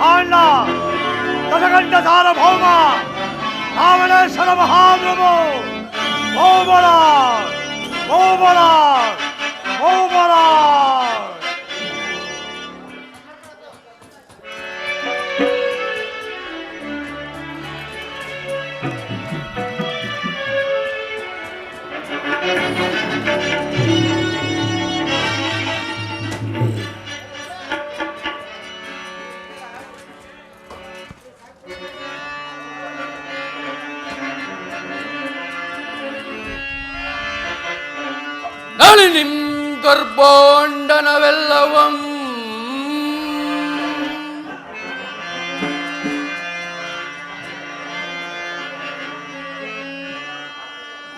ಬ್ರಹ್ಮಾಂಡ ದಶಗಂಡ ಸಾರ್ವಭೌಮ ರಾವಣೇಶ್ವರ ಮಹಾಪ್ರಭು ಗೋಬಲ ಗೋಬಲ ಗೋಬಲ. நளினின் கர்ப்பாண்டனவெல்லவம்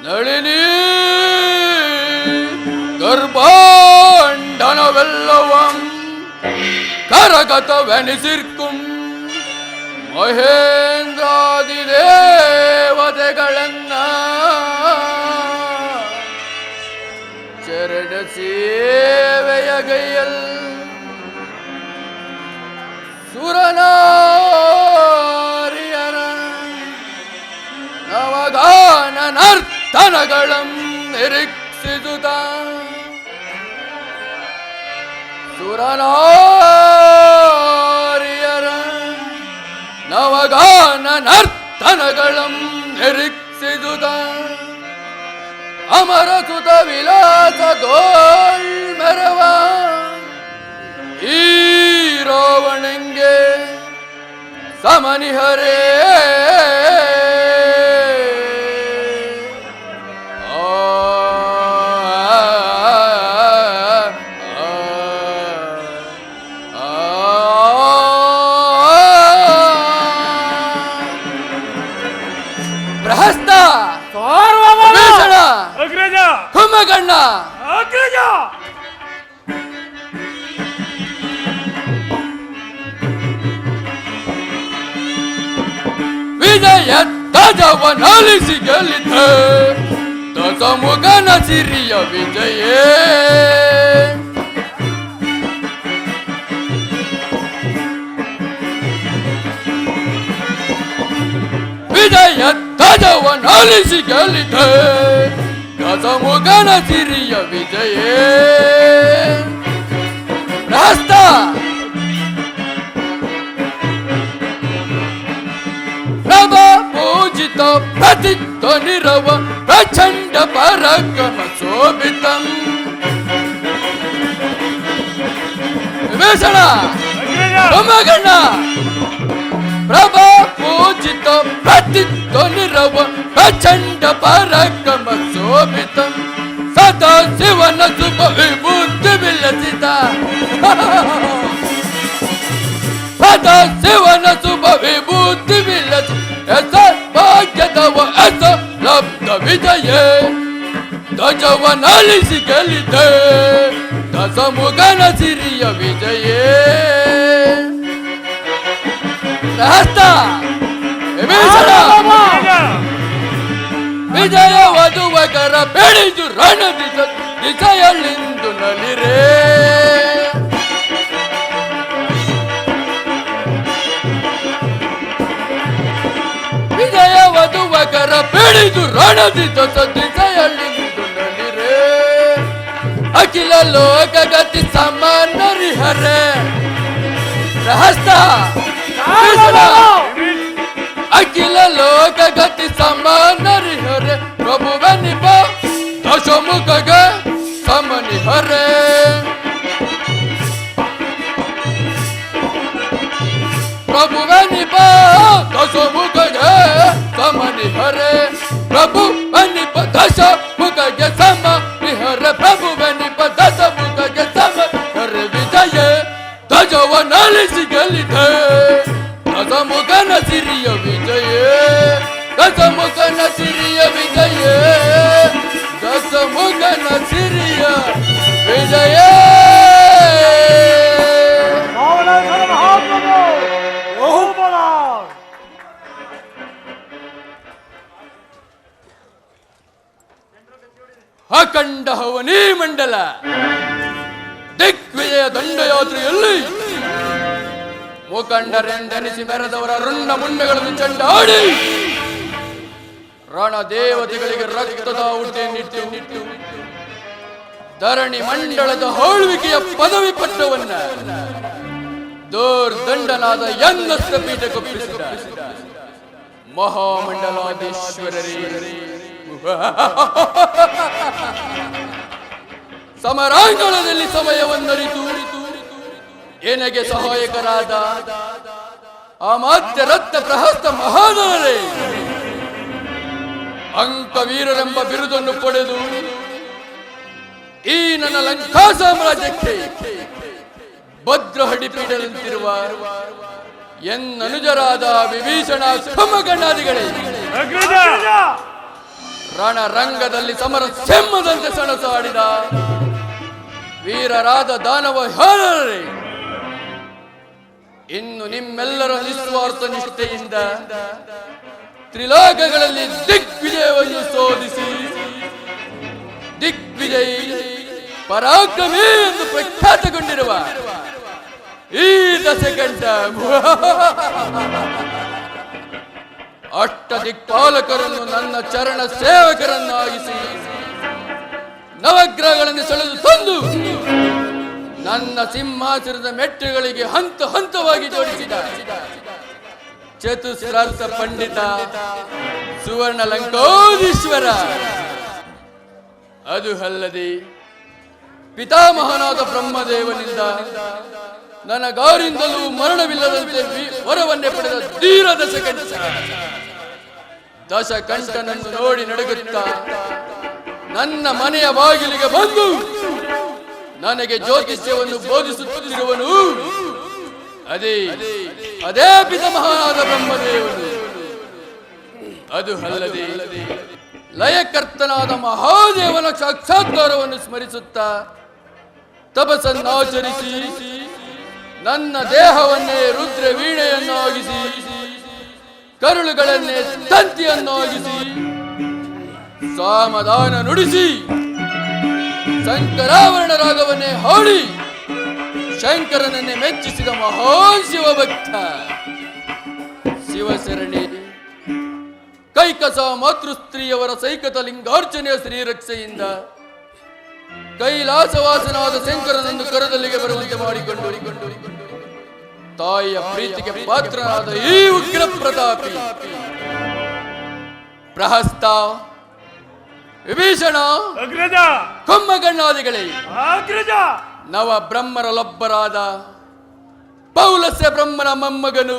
நளினி கர்ப்பாண்டனவெல்லவம் கரகதவெனிசிற்கும் மகேந்திராதி தேவதைகளನ್ನ ಚರಣ ಸೇವೆಯ ಗೈಯಲ್ ಸುರನಾರಿಯರ ನವಗಾನ ನರ್ತನಗಳಂ ನಿರೀಕ್ಷಿಸುತ್ತ ಸುರನಾರಿಯರ ನವಗಾನ ನರ್ತನಗಳಂ ನಿರೀಕ್ಷಿಸುತ್ತ ಅಮರ ಸುತ ವಿಲಾಸ ಗೋಳ್ ಮೆರವ ಈ ರಾವಣಂಗೆ ಸಮನಿಹರೇ ಪ್ರಹಸ್ತ ಕುಂಭಕರ್ಣ ವಿಜಯ ಧ್ವಜವನಾಲಿಸಿ ಗೆಲ್ಲಿದ್ದ ದಶಮುಖನ ಸಿರಿಯ ವಿಜಯೇ ವಿಜಯ ಧ್ವಜವನಾಲಿಸಿ ಗೆಲ್ಲಿದ್ದ ದಶಮುಖನ ಸಿರಿಯ ವಿಜಯೇ ಪ್ರಹಸ್ತ ಪ್ರಭ ಪೂಜಿತ ಪ್ರತಿಧ್ವನಿರವ ಪ್ರಚಂಡ ಪರಾಕ್ರಮ ಶೋಭಿತಂ ವಿಭೀಷಣ ಕುಂಭಕರ್ಣ ಪ್ರಭ ಪೂಜಿತ ಪ್ರತಿಧ್ವನಿರವ ಪ್ರಚಂಡ ಪರಾಕ್ರಮ ಶೋಭಿತಂ ಸದಾ ಶಿವನ ಶುಭ ವಿಭೂತಿ ವಿಲಸಿತ ಸದಾ ಶಿವನ ಶುಭ ವಿಭೂತಿ ವಿಲಸಿತ ಭಾಗ್ಯದವ ಅಸ ಲಬ್ಧ ವಿಜಯೇ ಧ್ವಜವನಾಲಿಸಿ ಗೆಲ್ಲಿದೆ ದಶಮುಖನ ಸಿರಿಯ ವಿಜಯೇ ಪ್ರಹಸ್ತ ವಿಭೀಷಣ ವಿಜಯ ವಧುವಕರ ಬೆಳೆದು ರಣದಿ ದಿಶೆಯಲ್ಲಿಂದು ನಲಿರೇ ವಿಜಯ ವಧುವಕರ ಬೆಳೆದು ರಣದಿ ದಿಶೆಯಲ್ಲಿಂದು ನಲಿರೇ ಅಖಿಲ ಲೋಕಗತಿ ಸಮಾನರಿಹರೇ ಪ್ರಹಸ್ತ ಅಖಿಲ ಲೋಕಗತಿ ಸಮಾನರಿಹರೇ ಪ್ರಭುವನಿಪ ದಶಮುಖಗ ಸಮನಿಹರೇ ಪ್ರಭುವನಿಪ ದಶಮುಖಗ ಸಮನಿಹರೇ ಪ್ರಭುವನಿಪ ದಶಮುಖಗೆ ಸಮನಿಹರೇ ಪ್ರಭುವನಿಪ ದಶಮುಖಗೆ ಸಮನಿಹರೇ ವಿಜಯ ಧ್ವಜವನಾಲಿಸಿ ಗೆಲ್ಲಿದೆ ದಶಮುಖನ ಸಿರಿಯ ವಿಜಯೇ ದಶಮುಖನ ಸಿರಿಯ ವಿಜಯೇ ದಶಮುಖನ ಸಿರಿಯ ವಿಜಯೇ ರಾವಣೇಶ್ವರ ಮಹಾಪ್ರಭು ಬಹುಬಲ. ಅಖಂಡ ಹವನೀ ಮಂಡಲ ದಿಗ್ವಿಜಯ ದಂಡಯಾತ್ರೆಯಲ್ಲಿ ಮುಖಂಡರೆಂದೆನಿಸಿ ಮೆರೆದವರ ರುಂಡ ಮುಂಡಗಳನ್ನು ಚಂಡಾಡಿ ರಣ ದೇವತೆಗಳಿಗೆ ರಕ್ತದ ಊಟೆಯನ್ನಿಟ್ಟು ಧರಣಿ ಮಂಡಳದ ಹೋಳ್ವಿಕೆಯ ಪದವಿ ಪಟ್ಟವನ್ನ ದೋರ್ದಂಡನಾದ ಎನ್ನಸ್ತ ಪೀಠಕ್ಕೊಪ್ಪಿಸಿದ ಮಹಾಮಂಡಲಾಧೀಶ್ವರರೇ, ಸಮರಾಂಗಣದಲ್ಲಿ ಸಮಯವನ್ನರಿತು ಏನೆಗೆ ಸಹಾಯಕರಾದ ಅಮಾತ್ಯ ರತ್ನ ಪ್ರಹಸ್ತ ಮಹಾನರೇ, ಅಂಕವೀರರೆಂಬ ಬಿರುದನ್ನು ಪಡೆದು ಈ ನನ್ನ ಲಂಕಾ ಸಾಮ್ರಾಜ್ಯಕ್ಕೆ ಭದ್ರಹಡಿ ಪೀಠದಂತಿರುವ ಎನ್ನನುಜರಾದ ವಿಭೀಷಣ ಖಮ್ಮಗಣ್ಣಾದಿಗಳೇ, ರಣರಂಗದಲ್ಲಿ ಸಮರ ಸಿಂಹದಂತೆ ಸಣಸಾಡಿದ ವೀರರಾದ ದಾನವ ಹಾರರೇ, ಇನ್ನು ನಿಮ್ಮೆಲ್ಲರ ನಿಸ್ವಾರ್ಥ ನಿಷ್ಠೆಯಿಂದ ತ್ರಿಲೋಕಗಳಲ್ಲಿ ದಿಗ್ವಿಜಯವನ್ನು ಶೋಧಿಸಿ ದಿಗ್ವಿಜಯಿ ಪರಾಕ್ರಮಿ ಎಂದು ಪ್ರಖ್ಯಾತಗೊಂಡಿರುವ ಈ ದಶಕಂಠ ಅಷ್ಟ ದಿಕ್ಪಾಲಕರನ್ನು ನನ್ನ ಚರಣ ಸೇವಕರನ್ನಾಗಿಸಿ ನವಗ್ರಹಗಳನ್ನು ಸೆಳೆದು ತಂದು ನನ್ನ ಸಿಂಹಾಸನದ ಮೆಟ್ಟುಗಳಿಗೆ ಹಂತ ಹಂತವಾಗಿ ಜೋಡಿಸಿದ ಚತುಸ್ರಾರ್ಥ ಪಂಡಿತ ಸುವರ್ಣ ಲಂಕೋದೀಶ್ವರ, ಅದು ಅಲ್ಲದೆ ಪಿತಾಮಹನಾದ ಬ್ರಹ್ಮದೇವನಿಂದ ನನಗಾರಿಂದಲೂ ಮರಣವಿಲ್ಲದಂತೆ ವರವನ್ನೇ ಪಡೆದ ಧೀರ ದಶಕಂಠನನ್ನು ನೋಡಿ ನಡುಗುತ್ತಾ ನನ್ನ ಮನೆಯ ಬಾಗಿಲಿಗೆ ಬಂದು ನನಗೆ ಜ್ಯೋತಿಷ್ಯವನ್ನು ಬೋಧಿಸುತ್ತಿರುವನು ಅದೇ ಅದೇ ಪಿತಾಮಹನಾದ ಬ್ರಹ್ಮದೇವನು. ಅದು ಅಲ್ಲದೆ ಲಯಕರ್ತನಾದ ಮಹಾದೇವನ ಸಾಕ್ಷಾತ್ಕಾರವನ್ನು ಸ್ಮರಿಸುತ್ತಾ ತಪಸ್ಸನ್ನಾಚರಿಸಿ ನನ್ನ ದೇಹವನ್ನೇ ರುದ್ರ ವೀಣೆಯನ್ನಾಗಿಸಿ ಕರುಳುಗಳನ್ನೇ ತಂತಿಯನ್ನಾಗಿಸಿ ಸಾಮದಾನ ನುಡಿಸಿ ಶಂಕರಾವರಣ ರಾಗವನ್ನೇ ಹಾಡಿ ಶಂಕರನನ್ನೇ ಮೆಚ್ಚಿಸಿದ ಮಹಾನ್ ಶಿವಭಕ್ತ ಶಿವಶರಣಿ ಕೈಕಸ ಮಾತೃಸ್ತ್ರೀಯವರ ಸೈಕತ ಲಿಂಗಾರ್ಚನೆಯ ಶ್ರೀರಕ್ಷೆಯಿಂದ ಕೈಲಾಸವಾಸನಾದ ಶಂಕರನನ್ನು ಕರದಲ್ಲಿಗೆ ಬರುವಂತೆ ಮಾಡಿಕೊಂಡು ತಾಯಿಯ ಪ್ರೀತಿಗೆ ಪಾತ್ರನಾದ ಈ ಉಗ್ರ ಪ್ರತಾಪಿ ಪ್ರಹಸ್ತ ವಿಭೀಷಣ ಖಮ್ಮಗಣ್ಣಾದಿಗಳೇ, ನವ ಬ್ರಹ್ಮರಲೊಬ್ಬರಾದ ಪೌಲಸ್ಯ ಬ್ರಹ್ಮನ ಮೊಮ್ಮಗನು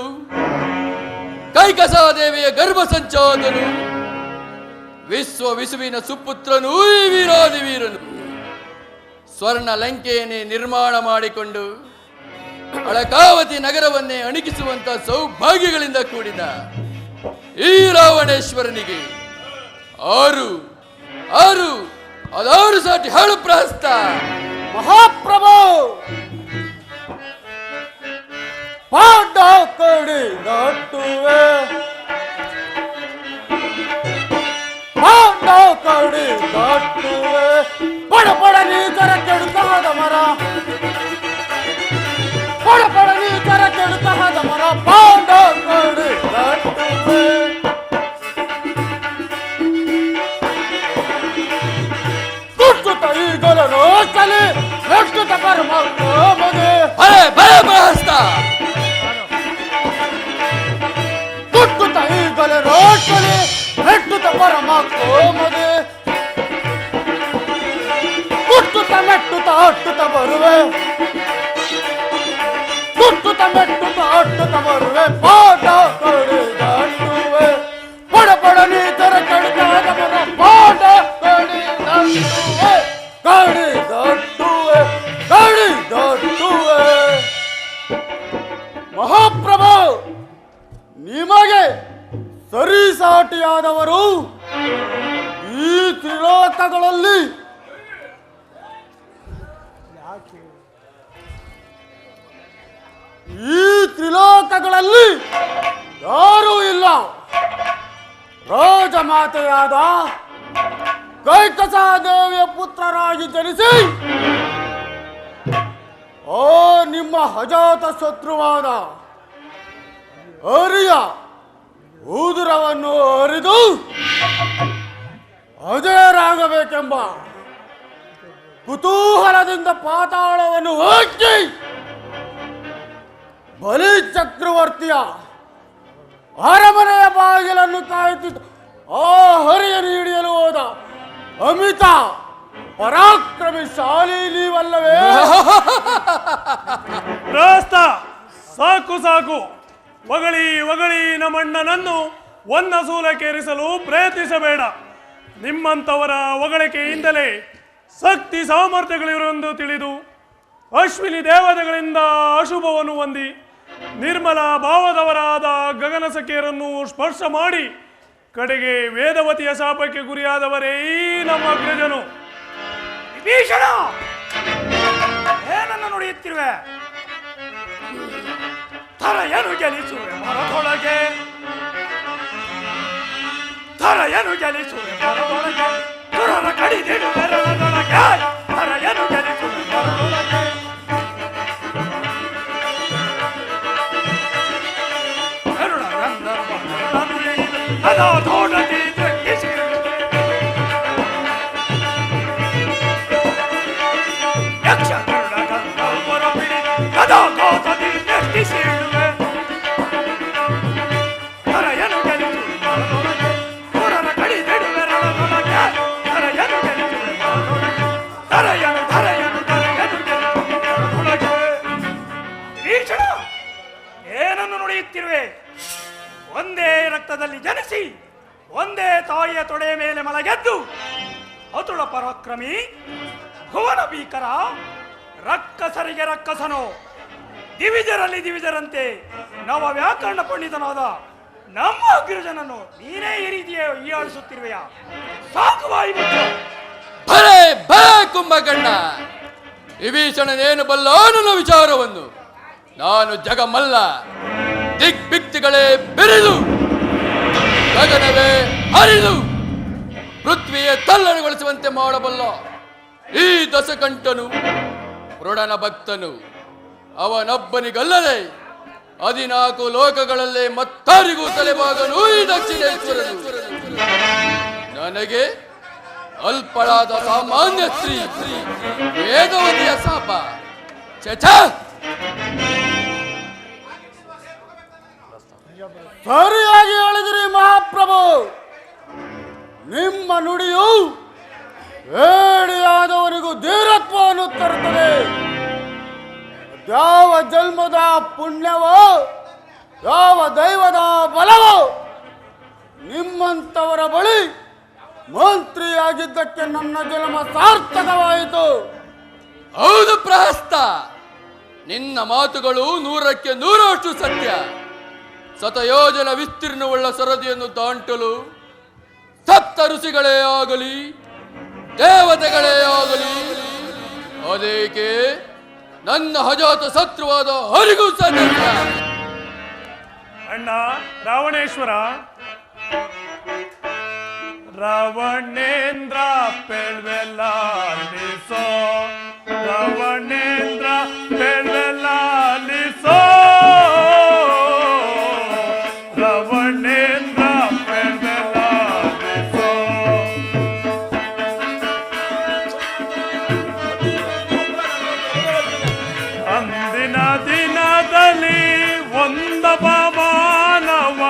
ಕೈಕಸಾದೇವಿಯ ಗರ್ಭ ಸಂಚಾದನು ವಿಶ್ವ ವಿಸುವಿನ ಸುಪುತ್ರನೂ ಈ ವೀರಾದಿ ವೀರನು ಸ್ವರ್ಣ ಲಂಕೆಯನ್ನೇ ನಿರ್ಮಾಣ ಮಾಡಿಕೊಂಡು ಅಳಕಾವತಿ ನಗರವನ್ನೇ ಅಣುಕಿಸುವಂತ ಸೌಭಾಗ್ಯಗಳಿಂದ ಕೂಡಿದ ಈ ರಾವಣೇಶ್ವರನಿಗೆ ಆರು ಆರು ಅದಾರು ಸಾಟಿ ಹೇಳು ಪ್ರಹಸ್ತ. ಮಹಾಪ್ರಭು ಪಾದ ಕಡಿ ದಾಟುವೆ, ಪಾದ ಕಡಿ ದಾಟುವೆ, ಪಡ ಪಡ ನೀತರ ಕೆಡುತ್ತಾದ ಮರ, ಪಡ ಪಡ ನೀತರ ಕೆಡುತ್ತಾದ ಮರ, ಪಾದ ಕಡಿ ದಾಟುವೆ. ದುಷ್ಟುತ ಈಗಲ ರೋಚಲಿ ರಕ್ಷಿತ ಪರಮಾತ್ಮ ಮನೆ ಪ್ರಹಸ್ತ ದುಷ್ಟುತ ಈಗಲ ರೋಚಲಿ ರಕ್ಷಿತ ಪರಮಾತ್ಮ ಮನೆ ದುಷ್ಟುತ ಮೆಟ್ಟುತ ಅಟ್ಟುತ ಬರುವೆ, ದುಷ್ಟುತ ಮೆಟ್ಟುತ ಅಟ್ಟುತ ಬರುವೆ, ಪಾದ ಕಡಿ ದಾಟುವೆ, ಪಡ ಪಡ ನೀತರ ಕೆಡುತ್ತಾದ ಮರ, ಪಾದ ಕಡಿ ದಾಟುವೆ, ಕಡಿ ದಾಟುವೆ, ಕಡಿ ದಾಟುವೆ. ಮಹಾಪ್ರಭು, ನಿಮಗೆ ಸರಿಸಾಟಿಯಾದವರು ಈ ತ್ರಿಲೋಕಗಳಲ್ಲಿ ಯಾರೂ ಇಲ್ಲ. ರಾಜಮಾತೆಯಾದ ಕೈಕಸಾದೇವಿಯ ಪುತ್ರರಾಗಿ ಜನಿಸಿ ಆ ನಿಮ್ಮ ಅಜಾತ ಶತ್ರುವಾದ ಅರಿಯ ಊದುರವನ್ನು ಅರಿದು ಅಜಯರಾಗಬೇಕೆಂಬ ಕುತೂಹಲದಿಂದ ಪಾತಾಳವನ್ನು ಹೋಗಿ ಬಲಿ ಚಕ್ರವರ್ತಿಯ ಅರಮನೆಯ ಬಾಗಿಲನ್ನು ಕಾಯುತ್ತಿದ್ದ ಆ ಹರಿಯನ್ನು ಹಿಡಿಯಲು ಹೋದ ಅಮಿತ ಪರಾಕ್ರಮಶಾಲಿ ನೀವಲ್ಲವೇ? ಪ್ರಸ್ತ ಸಾಕು ಸಾಕು, ಹೊಗಳಿ ಹೊಗಳಿ ನಮ್ಮಣ್ಣನನ್ನು ಒಂದ ಸೂಲಕ್ಕೇರಿಸಲು ಪ್ರಯತ್ನಿಸಬೇಡ. ನಿಮ್ಮಂಥವರ ಹೊಗಳಿಕೆಯಿಂದಲೇ ಶಕ್ತಿ ಸಾಮರ್ಥ್ಯಗಳಿರುವೆಂದು ತಿಳಿದು ಅಶ್ವಿನಿ ದೇವತೆಗಳಿಂದ ಅಶುಭವನ್ನು ಹೊಂದಿ ನಿರ್ಮಲ ಭಾವದವರಾದ ಗಗನ ಸಖಿಯರನ್ನು ಸ್ಪರ್ಶ ಮಾಡಿ ಕಡೆಗೆ ವೇದವತಿಯ ಶಾಪಕ್ಕೆ ಗುರಿಯಾದವರೇ ಈ ನಮ್ಮ ಅಗ್ರಜನು. ವಿಭೀಷಣ, ಏನನ್ನು ನುಡಿಯುತ್ತಿರುವೆ? ಥರಯನು ಗೆಲಿಸುವೆ ಮರದೊಳಗೆ, ಥರಯನು ಗೆಲಿಸುವೆ ಮರದೊಳಗೆ, ದುರರ ಕಡಿದಿಡುವೆ ರಣದೊಳಗೆ, ಥರಯನು ಗೆಲಿಸುವೆ ಮರದೊಳಗೆ. ಕರುಣ ಗಂಧರ್ವ ಅದೋ ತೋಟದಿ ದೃಷ್ಟಿಸಿರುವೆ, ಯಕ್ಷ ಕರುಣ ಗಂಧರ್ವರ ಬಿಡಿ ಅದೋ ಕೋಟದಿ ದೃಷ್ಟಿಸಿರುವೆ. ಥರಯನು ಗೆಲಿಸುವೆ ಮರದೊಳಗೆ, ದುರರ ಕಡಿದಿಡುವೆ ರಣದೊಳಗೆ, ಥರಯನು ಗೆಲಿಸುವೆ ಮರದೊಳಗೆ, ಥರಯನು ಥರಯನು ಥರಯನು ಗೆಲಿಸುವೆ ಮರದೊಳಗೆ. ಭೀಷಣ, ಏನನ್ನು ನುಡಿಯುತ್ತಿರುವೆ? ಒಂದೇ ರಕ್ತದಲ್ಲಿ ಜನಿಸಿ ಒಂದೇ ತಾಯಿಯ ತೊಡೆಯ ಮೇಲೆ ಮಲಗೆದ್ದು ಅತುಳ ಪರಾಕ್ರಮಿ, ಭುವನ ಭೀಕರ, ರಕ್ಕಸರಿಗೆ ರಕ್ಕಸನೋ, ದಿವಿಜರಲ್ಲಿ ದಿವಿಜರಂತೆ ನವ ವ್ಯಾಕರಣ ಪಂಡಿತನಾದ ನಮ್ಮ ಅಗ್ರಜನನ್ನು ನೀನೇ ಈ ರೀತಿಯ ಹೀಯಾಳಿಸುತ್ತಿರುವೆಯಾ? ಸಾಕು ಬಾಯಿ ಮುಚ್ಚು. ಭಲೆ ಭಲೆ ಕುಂಭಕರ್ಣ, ವಿಭೀಷಣನೇನು ಬಲ್ಲವನ ವಿಚಾರವನ್ನು. ನಾನು ಜಗಮಲ್ಲ, ದಿಗ್ಭಿಕ್ತಿಗಳೇ ಬೆರೆದು ಗಗನವೇ ಹರಿದು ಪೃಥ್ವಿಯೇ ತಲ್ಲಣಗೊಳಿಸುವಂತೆ ಮಾಡಬಲ್ಲ ಈ ದಶಕಂಠನು ಮೃಡನ ಭಕ್ತನು. ಅವನೊಬ್ಬನಿಗಲ್ಲದೆ 14 ಲೋಕಗಳಲ್ಲೇ ಮತ್ತಾರಿಗೂ ತಲೆಬಾಗನು ಈ ದಕ್ಷಿಣೇಶ್ವರನು. ನನಗೆ ಅಲ್ಪಳಾದ ಸಾಮಾನ್ಯ ಸ್ತ್ರೀ ವೇದವತಿಯ ಶಾಪ. ಛ ಸರಿಯಾಗಿ ಹೇಳಿದ್ರಿ ಮಹಾಪ್ರಭು. ನಿಮ್ಮ ನುಡಿಯು ಹೇಡಿಯಾದವನಿಗೂ ಧೀರತ್ವವನ್ನು ತರುತ್ತದೆ. ಯಾವ ಜನ್ಮದ ಪುಣ್ಯವೋ, ಯಾವ ದೈವದ ಬಲವೋ ನಿಮ್ಮಂಥವರ ಬಳಿ ಮಂತ್ರಿಯಾಗಿದ್ದಕ್ಕೆ ನನ್ನ ಜನ್ಮ ಸಾರ್ಥಕವಾಯಿತು. ಹೌದು ಪ್ರಹಸ್ತ, ನಿನ್ನ ಮಾತುಗಳು 100ಕ್ಕೆ 100ರಷ್ಟು ಸತ್ಯ. ಶತಯೋಜನ ವಿಸ್ತೀರ್ಣವುಳ್ಳ ಸರದಿಯನ್ನು ದಾಟಲು ಸಪ್ತ ಋಷಿಗಳೇ ಆಗಲಿ ದೇವತೆಗಳೇ ಆಗಲಿ, ಅದೇಕೆ ನನ್ನ ಅಜಾತ ಶತ್ರುವಾದ ಹರಿಗೂ ಸಾಧ್ಯ. ಅಣ್ಣ ರಾವಣೇಶ್ವರ, ರಾವಣೇಂದ್ರ ಪೆಳ್ವೆಲ್ಲಾಲಿಸೋ, ರಾವಣೇಂದ್ರ ಪೆಳ್ವೆಲ್ಲಾಲಿಸೋ, ರಾವಣೇಂದ್ರ ಪೆಳ್ವೆಲ್ಲಾಲಿಸೋ. ಅಂದಿನ ದಿನದಲ್ಲಿ ಒಂದೊಬ್ಬ ಮಾನವ,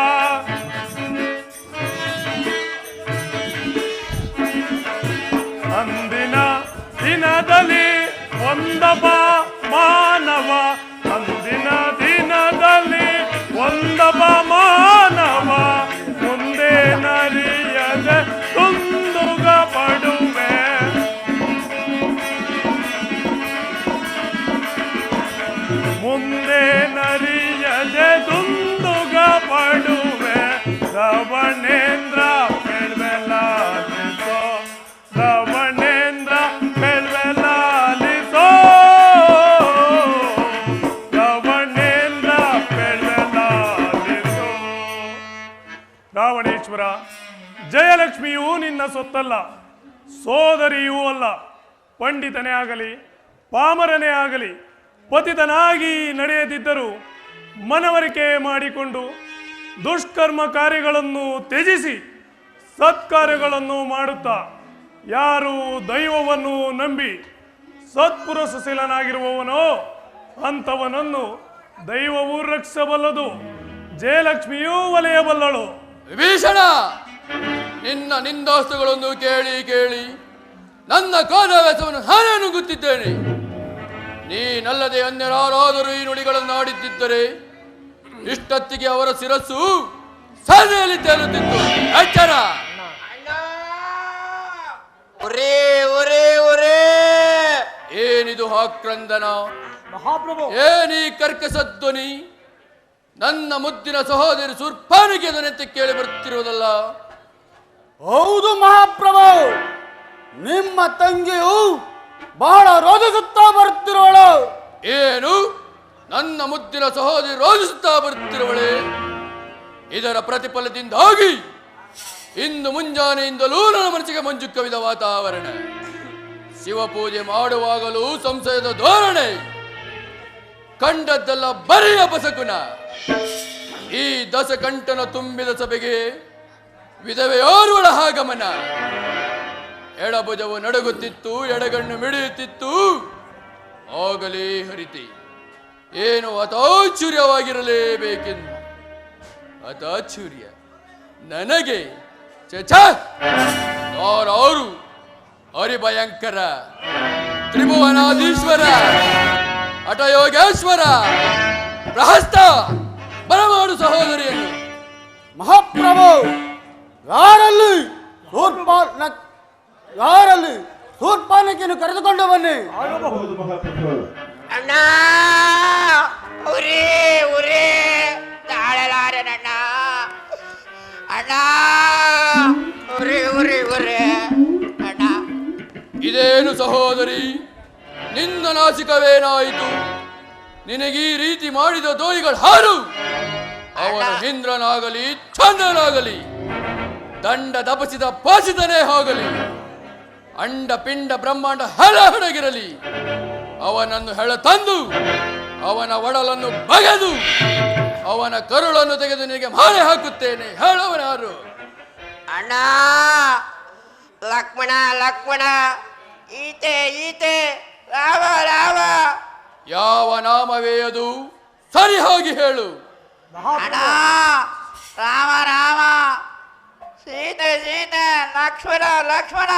ಅಂದಿನ ದಿನದಲ್ಲಿ ಒಂದೊಬ್ಬ ಮಾನವ, ಅಂದಿನ ದಿನದಲ್ಲಿ ಒಂದೊಬ್ಬ ಮಾನವ, ಮುಂದೆ ನರಿಯದೆ ತುಂದುಗ ಪಡುವೆ, ಮುಂದೆ ನರಿಯದೆ ತುಂದುಗ ಪಡುವೆ. ರಾವಣೇಂದ್ರ ಪೆಳ್ವೆಲ್ಲಾಲಿಸೋ, ರಾವಣೇಂದ್ರ ಪೆಳ್ವೆಲ್ಲಾಲಿಸೋ, ರಾವಣೇಂದ್ರ ಪೆಳ್ವೆಲ್ಲಾಲಿಸೋ. ರಾವಣೇಶ್ವರ, ಜಯಲಕ್ಷ್ಮಿಯೂ ನಿನ್ನ ಸೊತ್ತಲ್ಲ, ಸೋದರಿಯೂ ಅಲ್ಲ. ಪಂಡಿತನೇ ಆಗಲಿ ಪಾಮರನೇ ಆಗಲಿ ಪತಿತನಾಗಿ ನಡೆಯದಿದ್ದರೂ ಮನವರಿಕೆ ಮಾಡಿಕೊಂಡು ದುಷ್ಕರ್ಮ ಕಾರ್ಯಗಳನ್ನು ತ್ಯಜಿಸಿ ಸತ್ಕಾರ್ಯಗಳನ್ನು ಮಾಡುತ್ತಾ ಯಾರು ದೈವವನ್ನು ನಂಬಿ ಸತ್ಪುರುಷಶೀಲನಾಗಿರುವವನೋ ಅಂಥವನನ್ನು ದೈವವು ರಕ್ಷಿಸಬಲ್ಲದು, ಜಯಲಕ್ಷ್ಮಿಯೂ ಒಲೆಯಬಲ್ಲಳು. ವಿಭೀಷಣ, ನಿನ್ನ ನಿಂದಾಸ್ತುಗಳನ್ನು ಕೇಳಿ ಕೇಳಿ ನನ್ನ ಕೋದವ್ಯಸವನ್ನು ನಾನೇ ನುಗ್ಗುತ್ತಿದ್ದೇನೆ. ನೀನಲ್ಲದೆ ಅನ್ಯರಾರಾದರೂ ಈ ನುಡಿಗಳನ್ನು ಆಡಿದ್ದಿದ್ದರೆ ಇಷ್ಟೊತ್ತಿಗೆ ಅವರ ಶಿರಸ್ಸು ಸದೆಯಲ್ಲಿ ತೇಲುತ್ತಿತ್ತು. ಎಚ್ಚರ! ಏನಿದು ಆಕ್ರಂದನ? ಮಹಾಪ್ರಭು, ಏನೀ ಕರ್ಕಶ ಧ್ವನಿ? ನನ್ನ ಮುದ್ದಿನ ಸಹೋದರಿ ಶೂರ್ಪನಖಿಯ ಧ್ವನಿಯಂತೆ ಕೇಳಿ ಬರುತ್ತಿರುವುದಲ್ಲ? ಹೌದು ಮಹಾಪ್ರಭು, ನಿಮ್ಮ ತಂಗಿಯು ಬಹಳ ರೋಧಿಸುತ್ತಾ ಬರುತ್ತಿರುವಳು. ಏನು? ನನ್ನ ಮುದ್ದಿನ ಸಹೋದರಿ ರೋಧಿಸುತ್ತಾ ಬರುತ್ತಿರುವಳೆ? ಇದರ ಪ್ರತಿಫಲದಿಂದಾಗಿ ಇಂದು ಮುಂಜಾನೆಯಿಂದಲೂ ನನ್ನ ಮನಸ್ಸಿಗೆ ಮಂಜು ಕವಿದ ವಾತಾವರಣ. ಶಿವಪೂಜೆ ಮಾಡುವಾಗಲೂ ಸಂಶಯದ ಧೋರಣೆ. ಕಂಡದ್ದೆಲ್ಲ ಬರಿಯ ಬಸಕುನ. ಈ ದಶಕಂಠನ ತುಂಬಿದ ಸಭೆಗೆ ವಿಧವೆಯೋರ್ವಳ ಆಗಮನ. ಎಡಭುಜವು ನಡುಗುತ್ತಿತ್ತು, ಎಡಗಣ್ಣು ಮಿಡಿಯುತ್ತಿತ್ತು. ಆಗಲೇ ಹರಿತಿ ಏನು ಅತಾಚುರ್ಯವಾಗಿರಲೇಬೇಕೆಂದು. ಅತಾಚುರ್ಯ ನನಗೆ? ಯಾರು? ಹರಿಭಯಂಕರ, ತ್ರಿಭುವನಾಧೀಶ್ವರ, ಹಠಯೋಗೇಶ್ವರ, ಪ್ರಹಸ್ತ, ಬರಮಾಡು ಸಹೋದರಿಯನ್ನು. ಮಹಾಪ್ರಭು, ಯಾರಲ್ಲಿ ಶೂರ್ಪನಖಿಯನ್ನು ಕರೆದುಕೊಂಡು ಬನ್ನಿ. ಅಣ್ಣ, ಉರಿ ಉರಿ ತಾಳಲಾರನಣ್ಣ. ಅಣ್ಣ, ಉರಿ ಉರಿ ಉರಿ ಅಣ್ಣ. ಇದೇನು ಸಹೋದರಿ, ನಿನ್ನ ನಾಸಿಕವೇನಾಯಿತು? ನಿನಗೀ ರೀತಿ ಮಾಡಿದ ದೋಯಿಗಳು ಹಾರು. ಅವನು ಇಂದ್ರನಾಗಲಿ ಚಂದ್ರನಾಗಲಿ, ದಂಡ ದಪಸಿದ ಪಾಸಿದನೇ ಹೋಗಲಿ, ಅಂಡ ಪಿಂಡ ಬ್ರಹ್ಮಾಂಡ ಹಳಹಡಗಿರಲಿ, ಅವನನ್ನು ಹೆಳ ತಂದು ಅವನ ಒಡಲನ್ನು ಬಗೆದು ಅವನ ಕರುಳನ್ನು ತೆಗೆದು ನಿನಗೆ ಮಾರೆ ಹಾಕುತ್ತೇನೆ. ಹೇಳವನಾರು? ಅಣ್ಣ, ಲಕ್ಷ್ಮಣ ಲಕ್ಷ್ಮಣ, ಈತೆ ಈತೆ, ರಾಮ ರಾಮ. ಯಾವ ನಾಮವೇ ಅದು? ಸರಿ ಹೋಗಿ ಹೇಳು. ಅಣ್ಣ, ರಾಮ ರಾಮ, ಸೀತೆ ಸೀತೆ, ಲಕ್ಷ್ಮಣ ಲಕ್ಷ್ಮಣ.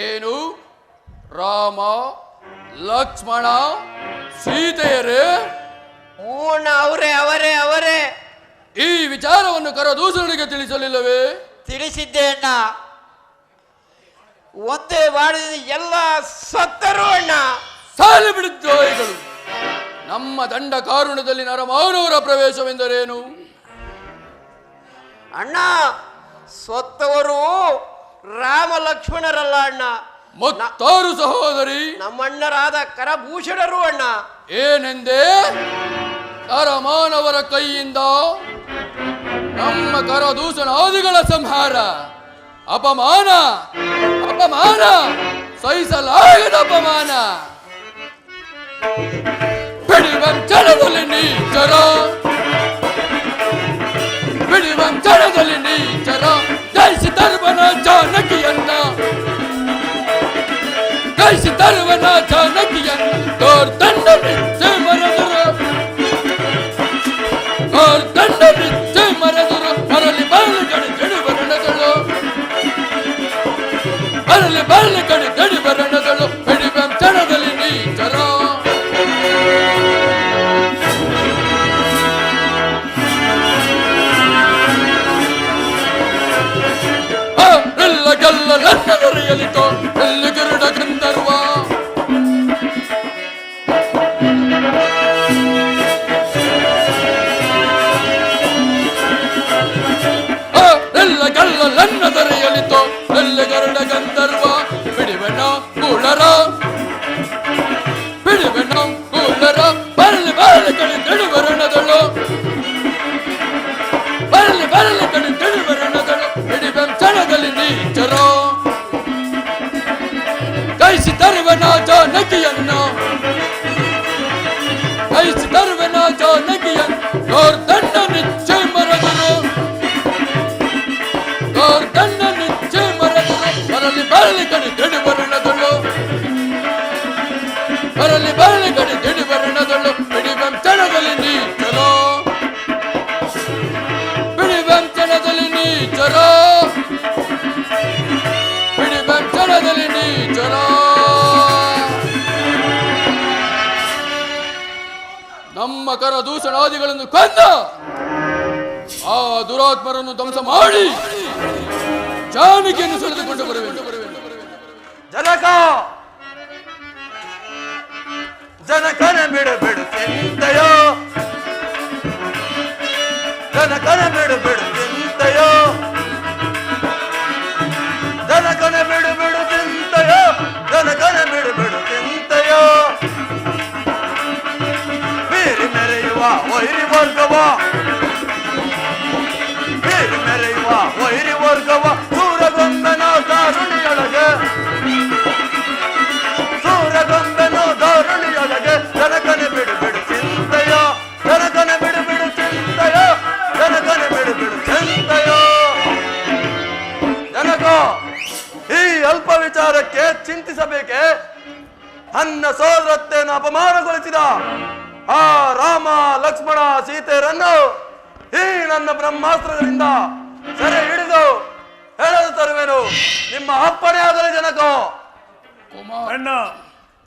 ಏನು? ರಾಮ, ಲಕ್ಷ್ಮಣ, ಸೀತೆಯರೇ? ಹೂಣ್ಣ, ಅವರೇ ಅವರೇ ಅವರೇ. ಈ ವಿಚಾರವನ್ನು ಕರದೂಷಣೆಗೆ ತಿಳಿಸಲಿಲ್ಲವೇ? ತಿಳಿಸಿದ್ದೆ ಅಣ್ಣ. ಒಂದೇ ಮಾಡಿದ ಎಲ್ಲ ಸತ್ತರು ಅಣ್ಣ. ಸಾಲಿ ಬಿಡುತ್ತೋಯಿಗಳು. ನಮ್ಮ ದಂಡ ಕಾರುಣ್ಯದಲ್ಲಿ ನರಮಾನವರ ಪ್ರವೇಶವೆಂದರೇನು? ಅಣ್ಣ, ಸತ್ತವರು ರಾಮ ಲಕ್ಷ್ಮಣರಲ್ಲ ಅಣ್ಣ, ಮತ್ತಾರು ಸಹೋದರಿ? ನಮ್ಮಣ್ಣರಾದ ಕರಭೂಷಣರು ಅಣ್ಣ. ಏನೆಂದೇ? ನರಮಾನವರ ಕೈಯಿಂದ ನಮ್ಮ ಕರದೂಷಣಾದಿಗಳ ಸಂಹಾರ. ಅಪಮಾನ, ಅಪಮಾನ, ಸಹಿಸಲಾಗದ ಅಪಮಾನ. ಬಿಡಿವಂಚನದಲ್ಲಿ ನೀಚರ, ಬಿಡಿವಂಚನದಲ್ಲಿ ನೀಚರ, ಜಯಿಸಿ ತರುವನ ಜಾನಕಿಯನ್ನ, ಜಯಿಸಿ ತರುವನ ಜಾನಕಿಯನ್ನ. ತೋರ್ದಂಡ ನಿತ್ಯ ಮರದರು, ತೋರ್ದಂಡ ನಿತ್ಯ ಮರದರು, ಮರಳಿ ಬರಲಿ ಕಡೆ ಜಡಿ ಬರಣಗಳು, ಬರಲಿ ಬರಲಿ ಕಡೆ ಜಡಿ ಬರಣಗಳು. ಬಿಡಿವಂಚನದಲ್ಲಿ ನೀಚರ. ಗಲ್ಲ ನನ್ನ ದೊರೆಯಲಿತೋ ಎಲ್ಲಿ ಗರುಡ ಗಂಧರ್ವ. ಎಲ್ಲ ಗಲ್ಲ ನನ್ನ ದೊರೆಯಲಿತೋ ಎಲ್ಲಿ ಗರುಡ ಗಂಧರ್ವ. ಬಿಡಿವೆನ ಕೂಳರ, ಬಿಡಿವೆನ ಕೂಳರ, ಬರಲಿ ಬರಲಿ ಕಡೆ ತಿಳಿ ಬರಣದಳು, ಬರಲಿ ಬರಲಿ ಕಡೆ ತಿಳಿ ಬರಣದಳು. ಬಿಡಿವೆಂಚನದಲ್ಲಿ ನೀಚರ, ಕೈಸಿ ತರುವನ ಜಾನಕಿಯನ್ನ, ಕೈಸಿ ತರುವನ ಜಾನಕಿಯನ್ನ. ಗೋರ್ಧಣ್ಣ ನಿಚ್ಚೆ ಮರದನು ಗೋರ್ಧಣ್ಣ ನಿಚ್ಚೆ ಮರದನು ಬರಲಿ ಬರಲಿ ಕಡೆ ದಿಡಿ ಬರಣದಳು ಬರಲಿ ಬರಲಿ ಕಡೆ ದಿಡಿ ಬರಣದಳು ಬಿಡಿ ಬೆಂಚಣದಲ್ಲಿ ನೀ ಚಲೋ ಬಿಡಿ ಬೆಂಚಣದಲ್ಲಿ ನೀ ಚಲೋ ಬಿಡಿ ಬೆಂಚಣದಲ್ಲಿ ನೀ ಚಲೋ ನಮ್ಮ ಕರ ದೂಷಣಾದಿಗಳನ್ನು ಕೊಂದ ಆ ದುರಾತ್ಮರನ್ನು ಧ್ವಂಸ ಮಾಡಿ ಜಾನಕಿಯನ್ನು ಸೆಳೆದುಕೊಂಡು ಬರುವೆನು ಜನಕ ಜನಕನ ಬಿಡು ಚಿಂತೆಯೋ ಜನಕನ ಬಿಡು ಚಿಂತೆಯೋ ಜನಕನ ಬಿಡು ಚಿಂತೆಯೋ ಜನಕನ ಬಿಡು ಚಿಂತೆಯೋ ಬೀರಿ ಮೆರೆಯುವ ವೈರಿ ವರ್ಗವ ಬೀರಿ ಮೆರೆಯುವ ವೈರಿ ವರ್ಗವ ಸೂರಗೊಂಬೆನ ದಾರುಣಿಯೊಳಗೆ ಸೂರಗೊಂಬೆನ ದಾರುಣಿಯೊಳಗೆ ಜನಕನ ಬಿಡು ಚಿಂತೆಯೋ ಜನಕನ ಬಿಡು ಚಿಂತೆಯೋ ಜನಕನ ಬಿಡು ಚಿಂತೆಯೋ ಜನಕ ಈ ಅಲ್ಪ ವಿಚಾರಕ್ಕೆ ಚಿಂತಿಸಬೇಕೆ ನನ್ನ ಸೋದರತ್ತೆಯನ್ನು ಅಪಮಾನಗೊಳಿಸಿದ ಆ ರಾಮ ಲಕ್ಷ್ಮಣ ಸೀತೆಯರನ್ನು ಈ ನನ್ನ ಬ್ರಹ್ಮಾಸ್ತ್ರಗಳಿಂದ ಸೆರೆ ಹಿಡಿದು ಹೇಳಲು ತರುವೆನು. ನಿಮ್ಮ ಅಪ್ಪಣೆ ಆಗಲಿ ಜನಕ. ಅಣ್ಣ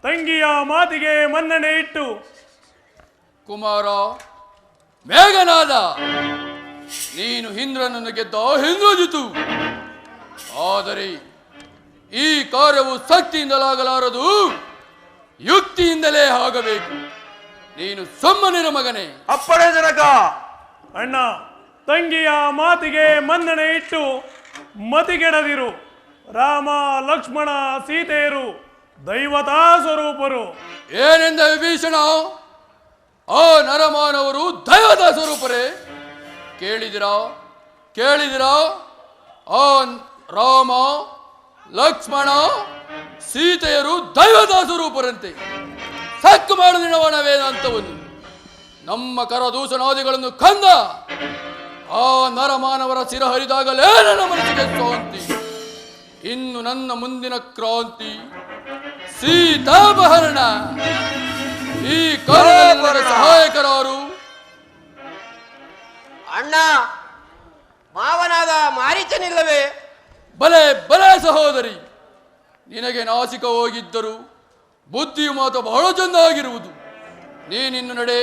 ತಂಗಿಯ ಮಾತಿಗೆ ಮನ್ನಣೆ ಇಟ್ಟು ಕುಮಾರ ಮೇಘನಾದ ನೀನು ಇಂದ್ರನನ್ನು ಗೆದ್ದ ಇಂದ್ರಜಿತು. ಆದರೆ ಈ ಕಾರ್ಯವು ಶಕ್ತಿಯಿಂದಲಾಗಲಾರದು, ಯುಕ್ತಿಯಿಂದಲೇ ಆಗಬೇಕು. ನೀನು ಸುಮ್ಮನಿರು ಮಗನೇ. ಅಪ್ಪಣೆ ಜನಕ. ಅಣ್ಣ ತಂಗಿಯ ಮಾತಿಗೆ ಮನ್ನಣೆ ಇಟ್ಟು ಮತಿಗೆಡದಿರು. ರಾಮ ಲಕ್ಷ್ಮಣ ಸೀತೆಯರು ದೈವತಾ ಸ್ವರೂಪರು. ಏನೆಂದ ವಿಭೀಷಣ? ಆ ನರಮಾನವರು ದೈವದ ಸ್ವರೂಪರೇ. ಕೇಳಿದಿರಾ? ಆ ರಾಮ ಲಕ್ಷ್ಮಣ ಸೀತೆಯರು ದೈವದ ಸ್ವರೂಪರಂತೆ. ಸಕ್ಕು ಮಾಡುದಿನವಣ ವೇದಾಂತವನ್ನು ನಮ್ಮ ಕರದೂಷಣಾದಿಗಳನ್ನು ಕಂದ ಆ ನರಮಾನವರ ಸಿರ ಹರಿದಾಗಲೇ ನನ್ನ ಮನಸ್ಸಿಗೆ ಶಾಂತಿ. ಇನ್ನು ನನ್ನ ಮುಂದಿನ ಕ್ರಾಂತಿ ಸೀತಾಪಹರಣ. ಈ ಕಾರ್ಯದಲ್ಲಿ ಸಹಾಯಕರಾರು? ಅಣ್ಣ, ಮಾವನಾದ ಮಾರೀಚನಿಲ್ಲವೇ? ಬಲೆ ಬಲೆ ಸಹೋದರಿ, ನಿನಗೆ ನಾಸಿಕ ಹೋಗಿದ್ದರು ಬುದ್ಧಿಯು ಮಾತು ಬಹಳ ಚೆಂದಾಗಿರುವುದು. ನೀನಿನ್ನು ನಡೆ,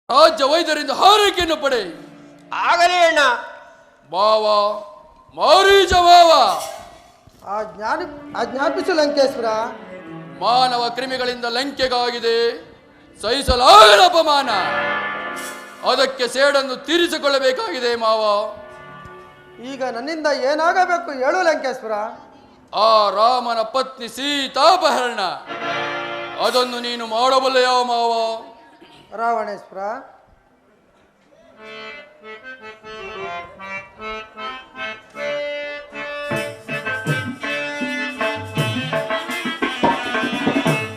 ರಾಜ್ಯ ವೈದ್ಯರಿಂದ ಹಾರೈಕೆಯನ್ನು ಪಡೆ. ಆಗಲೇ ಅಣ್ಣ. ಮಾವ ಮಾರೀಚ ಮಾವ, ಆಜ್ಞಾಪಿಸು ಲಂಕೇಶ್ವರ. ಮಾನವ ಕ್ರಿಮಿಗಳಿಂದ ಲಂಕೆಗಾಗಿದೆ ಸಹಿಸಲಾಗದ ಅಪಮಾನ. ಅದಕ್ಕೆ ಸೇಡನ್ನು ತೀರಿಸಿಕೊಳ್ಳಬೇಕಾಗಿದೆ ಮಾವ. ಈಗ ನನ್ನಿಂದ ಏನಾಗಬೇಕು ಹೇಳು ಲಂಕೇಶ್ವರ. ಆ ರಾಮನ ಪತ್ನಿ ಸೀತಾಪಹರಣ, ಅದನ್ನು ನೀನು ಮಾಡಬಲ್ಲೆಯೋ ಮಾವ? ರಾವಣೇಶ್ವರ,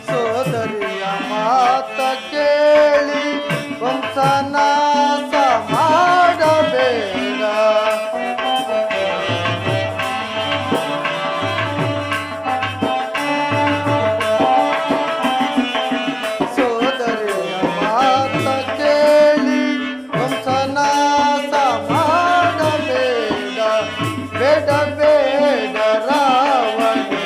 ಸೋದರಿಯ ಮಾತ ಕೇಳಿ ವಂಶನಾಶ ಮಾಡಬೇಡ. ಸೋದರಿಯ ಮಾತ ಕೇಳಿ ವಂಶನಾಶ ಮಾಡಬೇಡ. ಬೇಡ ಬೇಡ ರಾವಣೇ,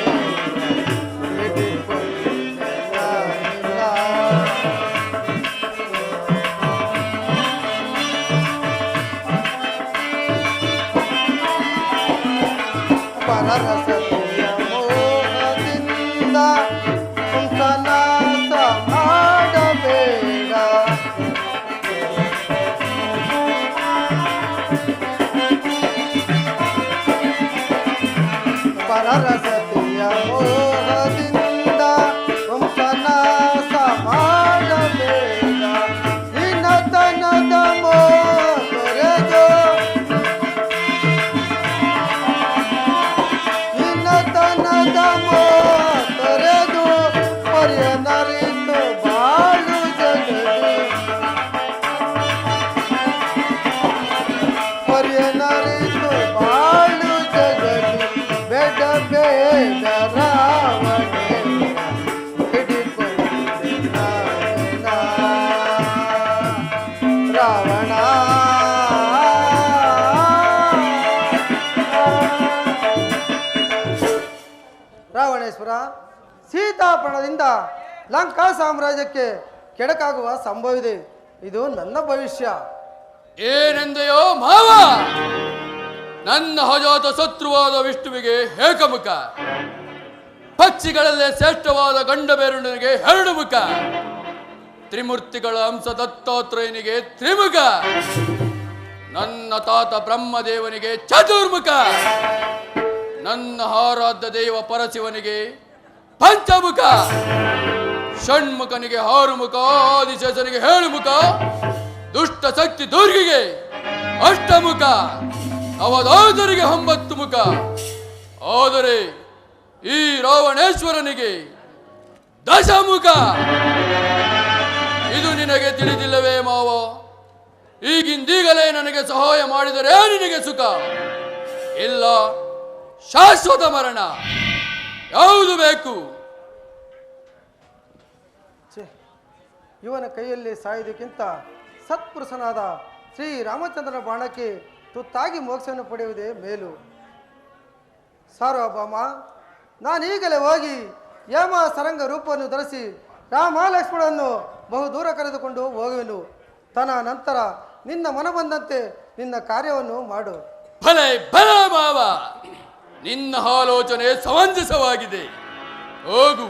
ಸೀತಾಪಣದಿಂದ ಲಂಕಾ ಸಾಮ್ರಾಜ್ಯಕ್ಕೆ ಕೆಡಕಾಗುವ ಸಂಭವವಿದೆ. ಇದು ನನ್ನ ಭವಿಷ್ಯ. ಏನೆಂದೆಯೋ ಮಾವ? ನನ್ನ ಅಜಾತ ಶತ್ರುವಾದ ವಿಷ್ಣುವಿಗೆ ಏಕಮುಖ, ಪಕ್ಷಿಗಳಲ್ಲೇ ಶ್ರೇಷ್ಠವಾದ ಗಂಡಬೇರುಂಡನಿಗೆ ಎರಡು ಮುಖ, ತ್ರಿಮೂರ್ತಿಗಳ ಅಂಶ ದತ್ತಾತ್ರೇಯನಿಗೆ ತ್ರಿಮುಖ, ನನ್ನ ತಾತ ಬ್ರಹ್ಮದೇವನಿಗೆ ಚತುರ್ಮುಖ, ನನ್ನ ಆರಾಧ್ಯ ದೇವ ಪರಶಿವನಿಗೆ ಪಂಚಮುಖ, ಷಣ್ಮುಖನಿಗೆ ಆರು ಮುಖ, ಆದಿಶೇಷನಿಗೆ ಏಳು ಮುಖ, ದುಷ್ಟ ಶಕ್ತಿ ದುರ್ಗಿಗೆ ಅಷ್ಟಮುಖ, ಅವಧೂತರಿಗೆ 9 ಮುಖ. ಆದರೆ ಈ ರಾವಣೇಶ್ವರನಿಗೆ ದಶಮುಖ. ಇದು ನಿನಗೆ ತಿಳಿದಿಲ್ಲವೇ ಮಾವ? ಈಗಿಂದೀಗಲೇ ನನಗೆ ಸಹಾಯ ಮಾಡಿದರೆ ನಿನಗೆ ಸುಖ, ಇಲ್ಲ ಶಾಶ್ವತ ಮರಣ. ಯಾವುದು ಬೇಕು? ಇವನ ಕೈಯಲ್ಲಿ ಸಾಯುವುದಕ್ಕಿಂತ ಸತ್ಪುರುಷನಾದ ಶ್ರೀ ರಾಮಚಂದ್ರನ ಬಾಣಕ್ಕೆ ತುತ್ತಾಗಿ ಮೋಕ್ಷವನ್ನು ಪಡೆಯುವುದೇ ಮೇಲು. ಸಾರ್ವಭೌಮ, ನಾನೀಗಲೇ ಹೋಗಿ ಯಮ ಸರಂಗ ರೂಪವನ್ನು ಧರಿಸಿ ರಾಮ ಲಕ್ಷ್ಮಣನನ್ನು ಬಹುದೂರ ಕರೆದುಕೊಂಡು ಹೋಗುವೆನು. ನಂತರ ನಿನ್ನ ಮನ ಬಂದಂತೆ ನಿನ್ನ ಕಾರ್ಯವನ್ನು ಮಾಡು. ಭಲೆ ಭಲೆ ಮಾವ, ನಿನ್ನ ಆಲೋಚನೆ ಸಮಂಜಸವಾಗಿದೆ. ಹೋಗು,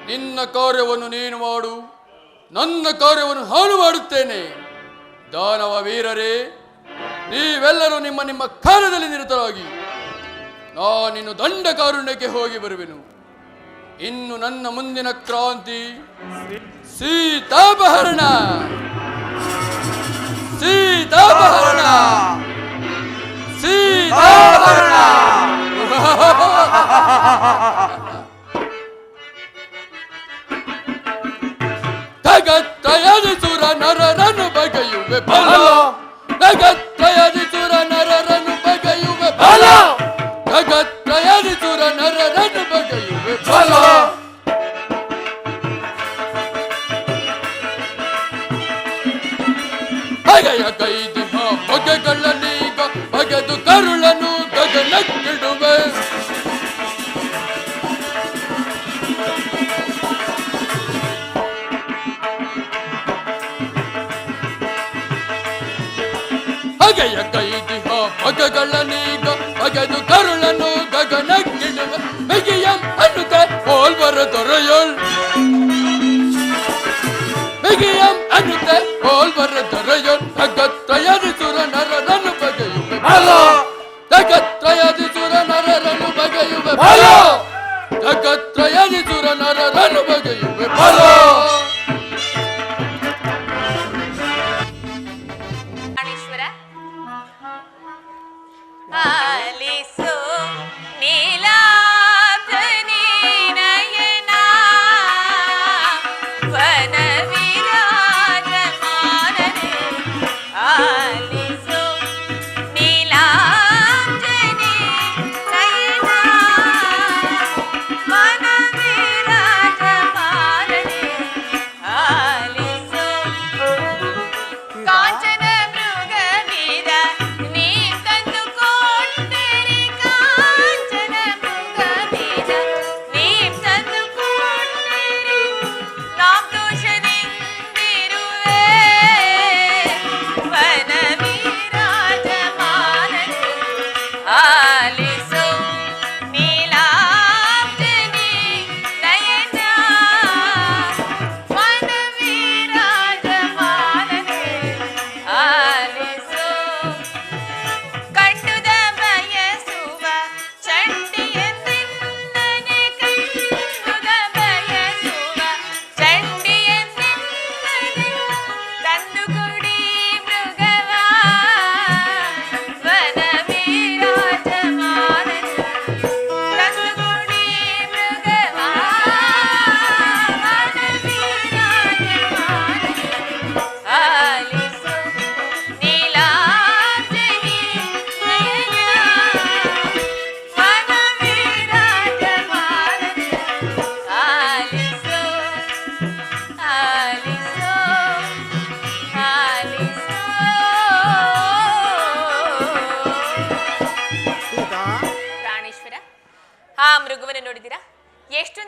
ನಿನ್ನ ಕಾರ್ಯವನ್ನು ನೀನು ಮಾಡು, ನನ್ನ ಕಾರ್ಯವನ್ನು ನಾನು ಮಾಡುತ್ತೇನೆ. ದಾನವ ವೀರರೇ, ನೀವೆಲ್ಲರೂ ನಿಮ್ಮ ನಿಮ್ಮ ಕಾರ್ಯದಲ್ಲಿ ನಿರತರಾಗಿ ನಾನಿನ್ನು ದಂಡ ಕಾರುಣ್ಯಕ್ಕೆ ಹೋಗಿ ಬರುವೆನು. ಇನ್ನು ನನ್ನ ಮುಂದಿನ ಕ್ರಾಂತಿ ಸೀತಾಪಹರಣ. ಸೀತಾಪಹರಣ, ಸೀತಾಪಹರಣ. ಜಗತ್ತಯನಿಸುರ ನರರನ್ನು ಬಗೆಯುವೆ ಬಲ, ಜಗತ್ತಯನಿಸುರ ನರರನ್ನು ಬಗೆಯುವೆ ಬಲ, ಜಗತ್ತಯನಿಸುರ ನರರನ್ನು ಬಗೆಯುವೆ ಬಲ. ಬಗೆಯ ಕೈದಿಹ ಬಗೆಗಳನ್ನೀಗ ಬಗೆದು ಕರುಳನು ಗಗನಕ್ಕಿಡುವೆ. ಬಗೆಯ ಕೈದಿಹ ಬಗೆಗಳನ್ನೀಗ ಬಗೆದು ಕರುಳನು ಗಗನಕ್ಕಿಡುವೆ. ಬೆಗೆಯಂ ಅನ್ನುತ್ತೆ ಹೋಲ್ವರ ದೊರೆಯೋಳ್, ಬೆಗೆಯಂ ಅನ್ನುತ್ತೆ ಹೋಲ್ವರ ದೊರೆಯೋಳ್. ಜಗತ್ರಯದಿಸುರ ನರರನ್ನು ಬಗೆಯುವೆ ಬಲ, ಜಗತ್ರಯದಿಸುರ ನರರನ್ನು ಬಗೆಯುವೆ ಬಲ, ಜಗತ್ರಯದಿಸುರ ನರರನ್ನು ಬಗೆಯುವೆ ಬಲ. ಆಲಿಸು ನೀಲಾಂಜನಿ ನಯನ ವನ ವಿರಾಜಮಾನನೆ. ಆಲಿಸು ನೀಲಾಂಜನಿ ನಯನ ವನ ವಿರಾಜಮಾನನೆ.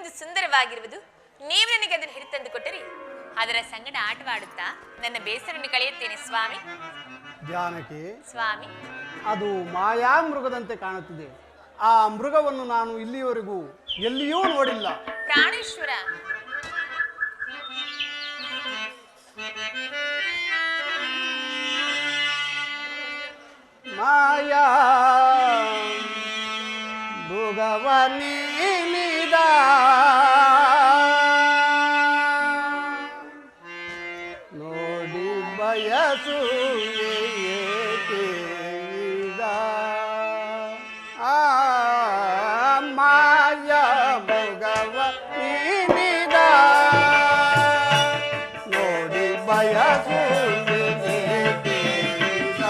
ಎಷ್ಟೊಂದು ಸುಂದರವಾಗಿರುವುದು. ನೀವು ನನಗೆ ಅದನ್ನು ಹಿಡಿತಂದು ಕೊಟ್ಟರೆ ಅದರ ಸಂಗಡ ಆಟವಾಡುತ್ತಾ ನನ್ನ ಬೇಸರನ್ನು ಕಳೆಯುತ್ತೇನೆ ಸ್ವಾಮಿ. ಜಾನಕಿ, ಸ್ವಾಮಿ, ಅದು ಮಾಯಾ ಮೃಗದಂತೆ ಕಾಣುತ್ತಿದೆ. ಆ ಮೃಗವನ್ನು ನಾನು ಇಲ್ಲಿಯವರೆಗೂ ಎಲ್ಲಿಯೂ ನೋಡಿಲ್ಲ. ಪ್ರಾಣೇಶ್ವರ, ಮಾಯಾ ಮೃಗವನಿದ ನೋಡಿ ಬಯಸುವೆ ಏಕೀಗ. ಮಾಯಾ ಮೃಗವನಿದ ನೋಡಿ ಬಯಸುವೆ ಏಕೀಗ.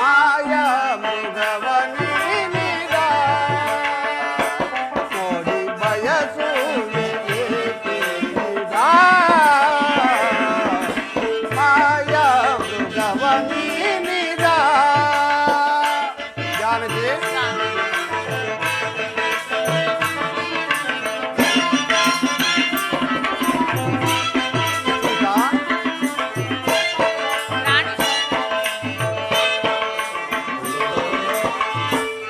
ಮಾಯಾ ಮೃಗವನಿದ ನೋಡಿ ಬಯಸುವೆ ಏಕೀಗ. ಮಾಯಾ ಮೃಗವನಿದ. ಜಾನಕಿ,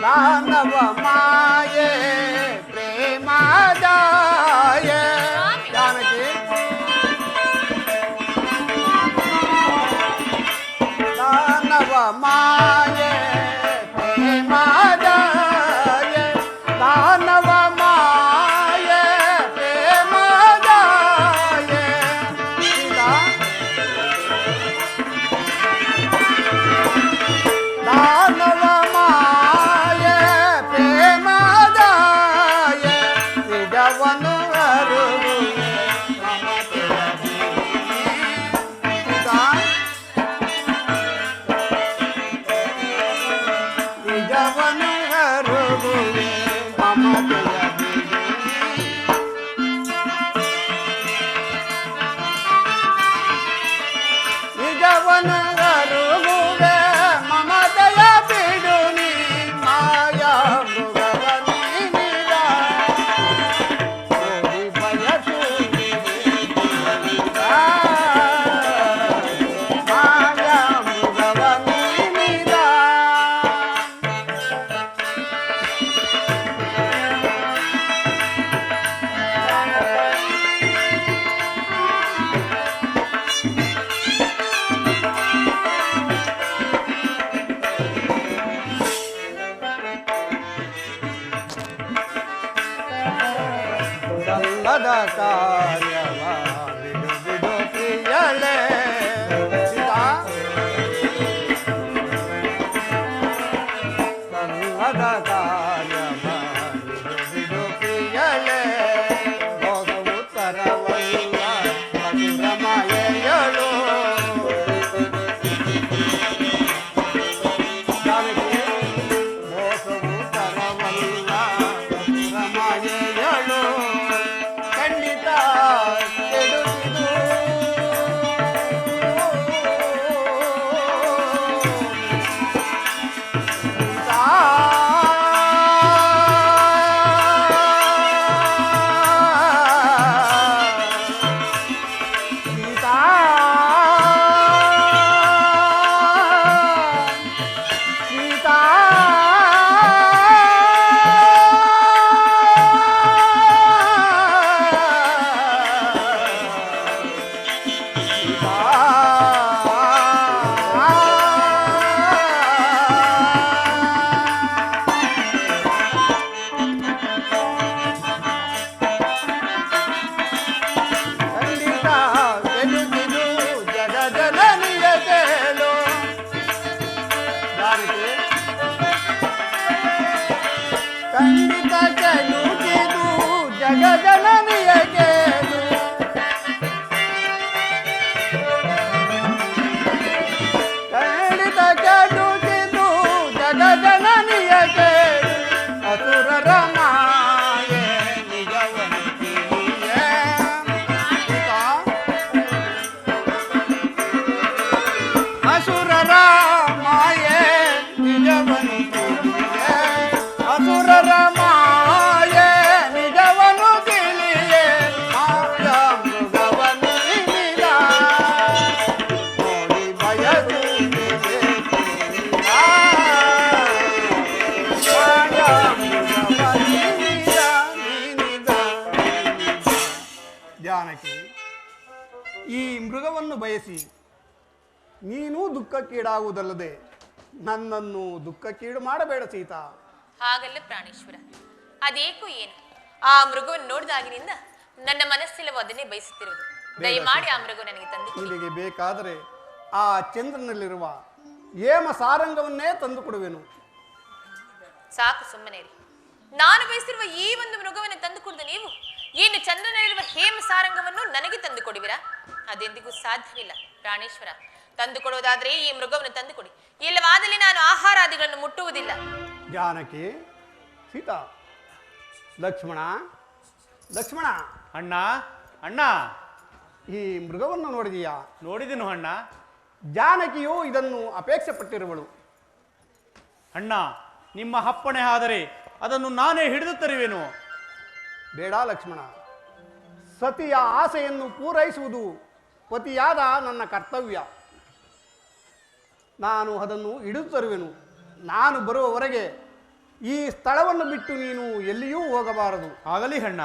ದಾನವ ಮಾಯೆ ಪ್ರೇಮದಾಯೆ. ಜಾನಕಿ, ದಾನವ ಮಾಯೆ ಪ್ರೇಮದಾಯೆ. ದಾನವ ಮಾಯೆ ಪ್ರೇಮದಾಯೆ. ದಾನವ ಮಾಯೆ ಪ್ರೇಮದಾಯೆ. ನಿಜವನ್ನು ಅರುವೆ ಮಮತೆಯ ನಿಜವನ್ನು ಅರುವೆ ಮಮತೆಯ ನಿಜವನ್ನು ಅರುವೆ ಮಮತೆಯ ಬಿಡು ನೀ. ಮಾಯಾ ಮೃಗವನಿದ ನೋಡಿ ಬಯಸುವೆ ಏಕೀಗ. ಮಾಯಾ ಮೃಗವನಿದ. ಸಲ್ಲದ ಕಾರ್ಯವ ಬಿಡು ಬಿಡು ಪ್ರಿಯಳೇ. ಸಲ್ಲದ ಕಾರ್ಯವ ಬಿಡು ಬಿಡು ಪ್ರಿಯಳೇ. ಭೋಗವು ತರವಲ್ಲ ಮಧುರ ಮಾಯೆಯಳು. ಜಾನಕಿ, ಮೋಸವು ತರವಲ್ಲ ಮಧುರ ಮಾಯೆಯಳು. ಖಂಡಿತ ಜಾನಕಿ, ಈ ಮೃಗವನ್ನು ಬಯಸಿ ನೀನೂ ದುಃಖಕ್ಕೀಡಾಗುವುದಲ್ಲದೆ ನನ್ನನ್ನು ದುಃಖಕ್ಕೀಡು ಮಾಡಬೇಡ ಸೀತಾ. ಹಾಗಲ್ಲ ಪ್ರಾಣೇಶ್ವರ, ಅದೇಕೋ ಏನು ಆ ಮೃಗವನ್ನು ನೋಡಿದಾಗಿನಿಂದ ನನ್ನ ಮನಸ್ಸೆಲ್ಲವೂ ಅದನ್ನೇ ಬಯಸುತ್ತಿರುವುದು. ದಯಮಾಡಿ ಆ ಮೃಗ ನನಗೆ ತಂದು ಕೊಡಿ. ನಿನಗೆ ಬೇಕಾದರೆ ಆ ಚಂದ್ರನಲ್ಲಿರುವ ಹೇಮ ಸಾರಂಗವನ್ನೇ ತಂದು ಕೊಡುವೆನು. ಸಾಕು, ಸುಮ್ಮನೆ ಇರಿ. ನಾನು ಬಯಸಿರುವ ಈ ಒಂದು ಮೃಗವನ್ನು ತಂದು ಕೊಡದ ನೀವು ಏನು ಚಂದ್ರನಲ್ಲಿರುವ ಹೇಮ ಸಾರಂಗವನ್ನು ನನಗೆ ತಂದು ಕೊಡುವಿರಾ? ಅದೆಂದಿಗೂ ಸಾಧ್ಯವಿಲ್ಲ ಪ್ರಾಣೇಶ್ವರ. ತಂದು ಕೊಡುವುದಾದರೆ ಈ ಮೃಗವನ್ನು ತಂದು ಕೊಡಿ, ಇಲ್ಲವಾದಲ್ಲಿ ನಾನು ಆಹಾರಾದಿಗಳನ್ನು ಮುಟ್ಟುವುದಿಲ್ಲ. ಜಾನಕಿ, ಸೀತಾ, ಲಕ್ಷ್ಮಣ, ಲಕ್ಷ್ಮಣ, ಅಣ್ಣ ಅಣ್ಣ, ಈ ಮೃಗವನ್ನು ನೋಡಿದೀಯಾ? ನೋಡಿದೆನು ಅಣ್ಣ. ಜಾನಕಿಯು ಇದನ್ನು ಅಪೇಕ್ಷೆ ಪಟ್ಟಿರುವಳು. ಅಣ್ಣ, ನಿಮ್ಮ ಅಪ್ಪಣೆ ಆದರೆ ಅದನ್ನು ನಾನೇ ಹಿಡಿದು ತರುವೆನು. ಬೇಡ ಲಕ್ಷ್ಮಣ, ಸತಿಯ ಆಸೆಯನ್ನು ಪೂರೈಸುವುದು ಪತಿಯಾದ ನನ್ನ ಕರ್ತವ್ಯ. ನಾನು ಅದನ್ನು ಹಿಡಿದು ತರುವೆನು. ನಾನು ಬರುವವರೆಗೆ ಈ ಸ್ಥಳವನ್ನು ಬಿಟ್ಟು ನೀನು ಎಲ್ಲಿಯೂ ಹೋಗಬಾರದು. ಆಗಲಿ ಅಣ್ಣ.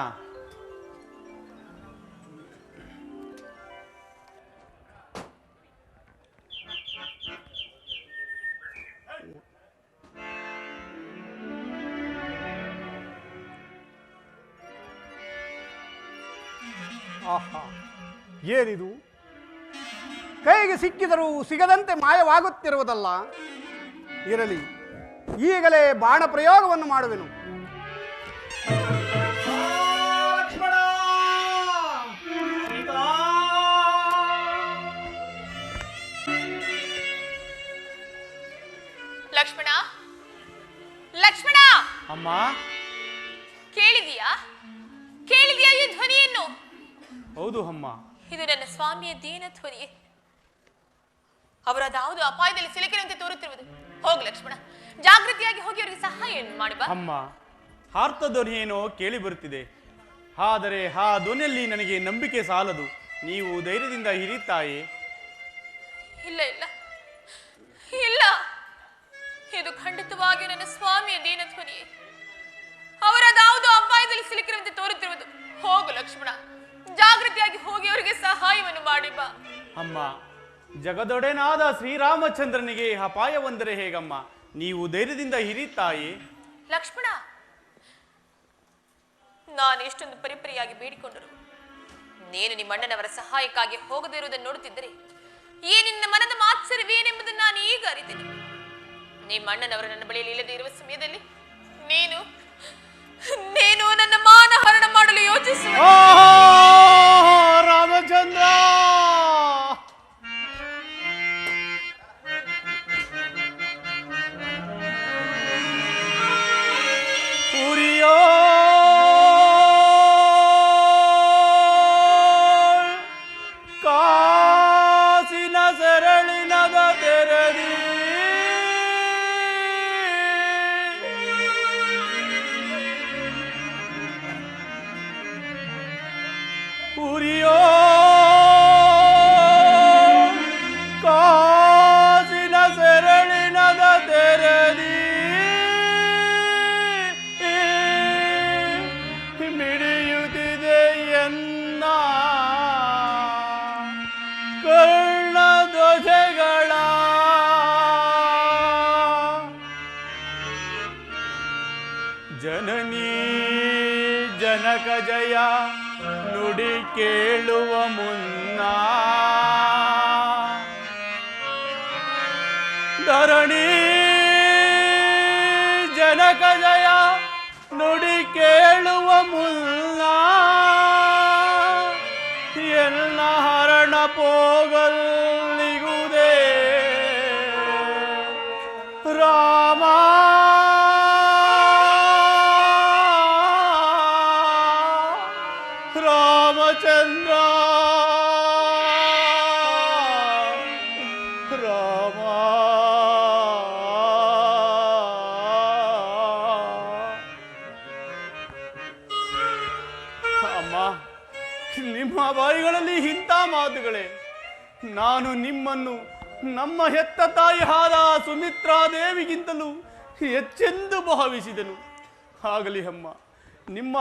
ಆಹಾ, ಏನಿದು? ಕೈಗೆ ಸಿಕ್ಕಿದರೂ ಸಿಗದಂತೆ ಮಾಯವಾಗುತ್ತಿರುವುದಲ್ಲ. ಇರಲಿ, ಈಗಲೇ ಬಾಣ ಪ್ರಯೋಗವನ್ನು ಮಾಡುವೆನು. ಲಕ್ಷ್ಮಣ, ಲಕ್ಷ್ಮಣ, ಅಮ್ಮ, ಕೇಳಿದೀಯಾ? ಕೇಳಿದೀಯಾ ಈ ಧ್ವನಿಯನ್ನು? ಹೌದು ಅಮ್ಮ. ಇದು ನನ್ನ ಸ್ವಾಮಿಯ ದೀನ ಧ್ವನಿಯೇ. ಅವರದಾವುದು ಅಪಾಯದಲ್ಲಿ ಸಿಲುಕಿರಂತೆ ತೋರುತ್ತಿರುವುದು. ಹೋಗು ಲಕ್ಷ್ಮಣ, ಜಾಗೃತಿಯಾಗಿ ಹೋಗಿ ಅವರಿಗೆ ಸಹಾಯವನ್ನು ಮಾಡುವ. ಅಮ್ಮ, ಆರ್ತ ಧ್ವನಿ ಏನೋ ಕೇಳಿ ಬರುತ್ತಿದೆ. ಆದರೆ ಆ ಧ್ವನಿಯಲ್ಲಿ ನನಗೆ ನಂಬಿಕೆ ಸಾಲದು. ನೀವು ಧೈರ್ಯದಿಂದ ಇರಿ ತಾಯಿ. ಇಲ್ಲ ಇಲ್ಲ ಇಲ್ಲ, ಇದು ಖಂಡಿತವಾಗಿ ನನ್ನ ಸ್ವಾಮಿಯ ದೀನ ಧ್ವನಿಯೇ. ಅವರದಾವುದು ಅಪಾಯದಲ್ಲಿ ಸಿಲುಕಿರುವಂತೆ ತೋರುತ್ತಿರುವುದು. ಹೋಗು ಲಕ್ಷ್ಮಣ, ಜಾಗೃತಿಯಾಗಿ ಹೋಗಿ ಅವರಿಗೆ ಸಹಾಯವನ್ನು ಮಾಡಿ ಬಾ. ಅಮ್ಮ, ಜಗದೊಡೆನಾದ ಶ್ರೀರಾಮಚಂದ್ರನಿಗೆ ಅಪಾಯವೆಂದರೆ ಹೇಗಮ್ಮ? ನೀವು ಧೈರ್ಯದಿಂದ ಇರಿ ತಾಯಿ. ಲಕ್ಷ್ಮಣ, ನಾನು ಎಷ್ಟೊಂದು ಪರಿಪರಿಯಾಗಿ ಬೇಡಿಕೊಂಡರು, ನೀನು ನಿಮ್ಮಣ್ಣನವರ ಸಹಾಯಕ್ಕಾಗಿ ಹೋಗದೇ ಇರುವುದನ್ನು ನೋಡುತ್ತಿದ್ದರೆ ಈ ನಿನ್ನ ಮನದ ಮಾತ್ಸರ್ಯವೇನೆಂಬುದನ್ನು ನಾನು ಈಗ ಅರಿತೇನೆ. ನಿಮ್ಮಣ್ಣನವರು ನನ್ನ ಬಳಿಯಲ್ಲಿ ಇಲ್ಲದೆ ಇರುವ ಸಮಯದಲ್ಲಿ ನೀನು ನನ್ನ ಮಾನಹರಣ ಮಾಡಲು ಯೋಚಿಸುವ. ರಾಮಚಂದ್ರ, ಉರಿಯೋ ಕಾಸಿನ ಸರಳಿನದ ತೆರದಿ ಉರಿಯೋ ಕಾಸಿನ ಸರಳಿನದ ತೆರದಿ ಮಿಡಿಯುತ್ತಿದೆ ಎನ್ನ ಕರ್ಣ ಧ್ವಜಗಳ ಜನನೀ ಜನಕ ಜಯ ನುಡಿ ಕೇಳುವ ಮುನ್ನ ಧರಣಿ ಜನಕ ಜಯ ನುಡಿ ಕೇಳುವ ಮುನ್ನ ಎಲ್ಲ ಹರಣ ಪೋಗಲ್ಲಿಗುವುದೇ ರಾಮ. ರಾಮಚಂದ್ರ, ರಾಮ. ಅಮ್ಮ, ನಿಮ್ಮ ಬಾಯಿಗಳಲ್ಲಿ ಇಂಥ ಮಾತುಗಳೇ? ನಾನು ನಿಮ್ಮನ್ನು ನಮ್ಮ ಹೆತ್ತ ತಾಯಿ ಆದ ಸುಮಿತ್ರಾ ದೇವಿಗಿಂತಲೂ ಹೆಚ್ಚೆಂದು ಭಾವಿಸಿದನು. ಆಗಲಿ ಅಮ್ಮ, ನಿಮ್ಮ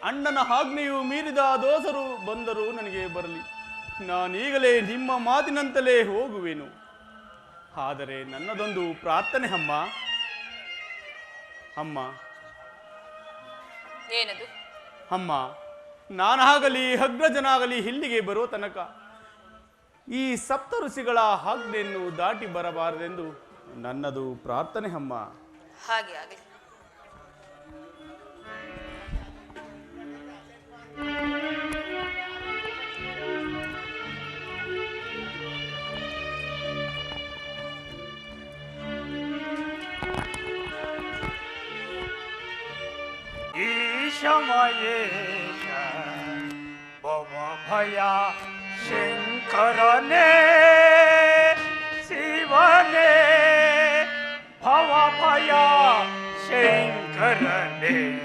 ಅಣ್ಣನ ಆಜ್ಞೆಯು ಮೀರಿದ ದೋಸರು ಬಂದರೂ ನನಗೆ ಬರಲಿ, ನಾನೀಗಲೇ ನಿಮ್ಮ ಮಾತಿನಂತಲೇ ಹೋಗುವೆನು. ಆದರೆ ನನ್ನದೊಂದು ಪ್ರಾರ್ಥನೆ ಅಮ್ಮ. ಅಮ್ಮ ಏನದು? ಅಮ್ಮ, ನಾನಾಗಲಿ ಅಗ್ರಜನಾಗಲಿ ಇಲ್ಲಿಗೆ ಬರೋ ತನಕ ಈ ಸಪ್ತ ಋಷಿಗಳ ಆಜ್ಞೆಯನ್ನು ದಾಟಿ ಬರಬಾರದೆಂದು ನನ್ನದು ಪ್ರಾರ್ಥನೆ ಅಮ್ಮ. ಹಾಗೆ ಆಗಲಿ. ಈಶಮಯೇಶ ಭಯ ಶಂಕರನೇ ಶಿವನೇ ಭಯ ಶಂಕರನೇ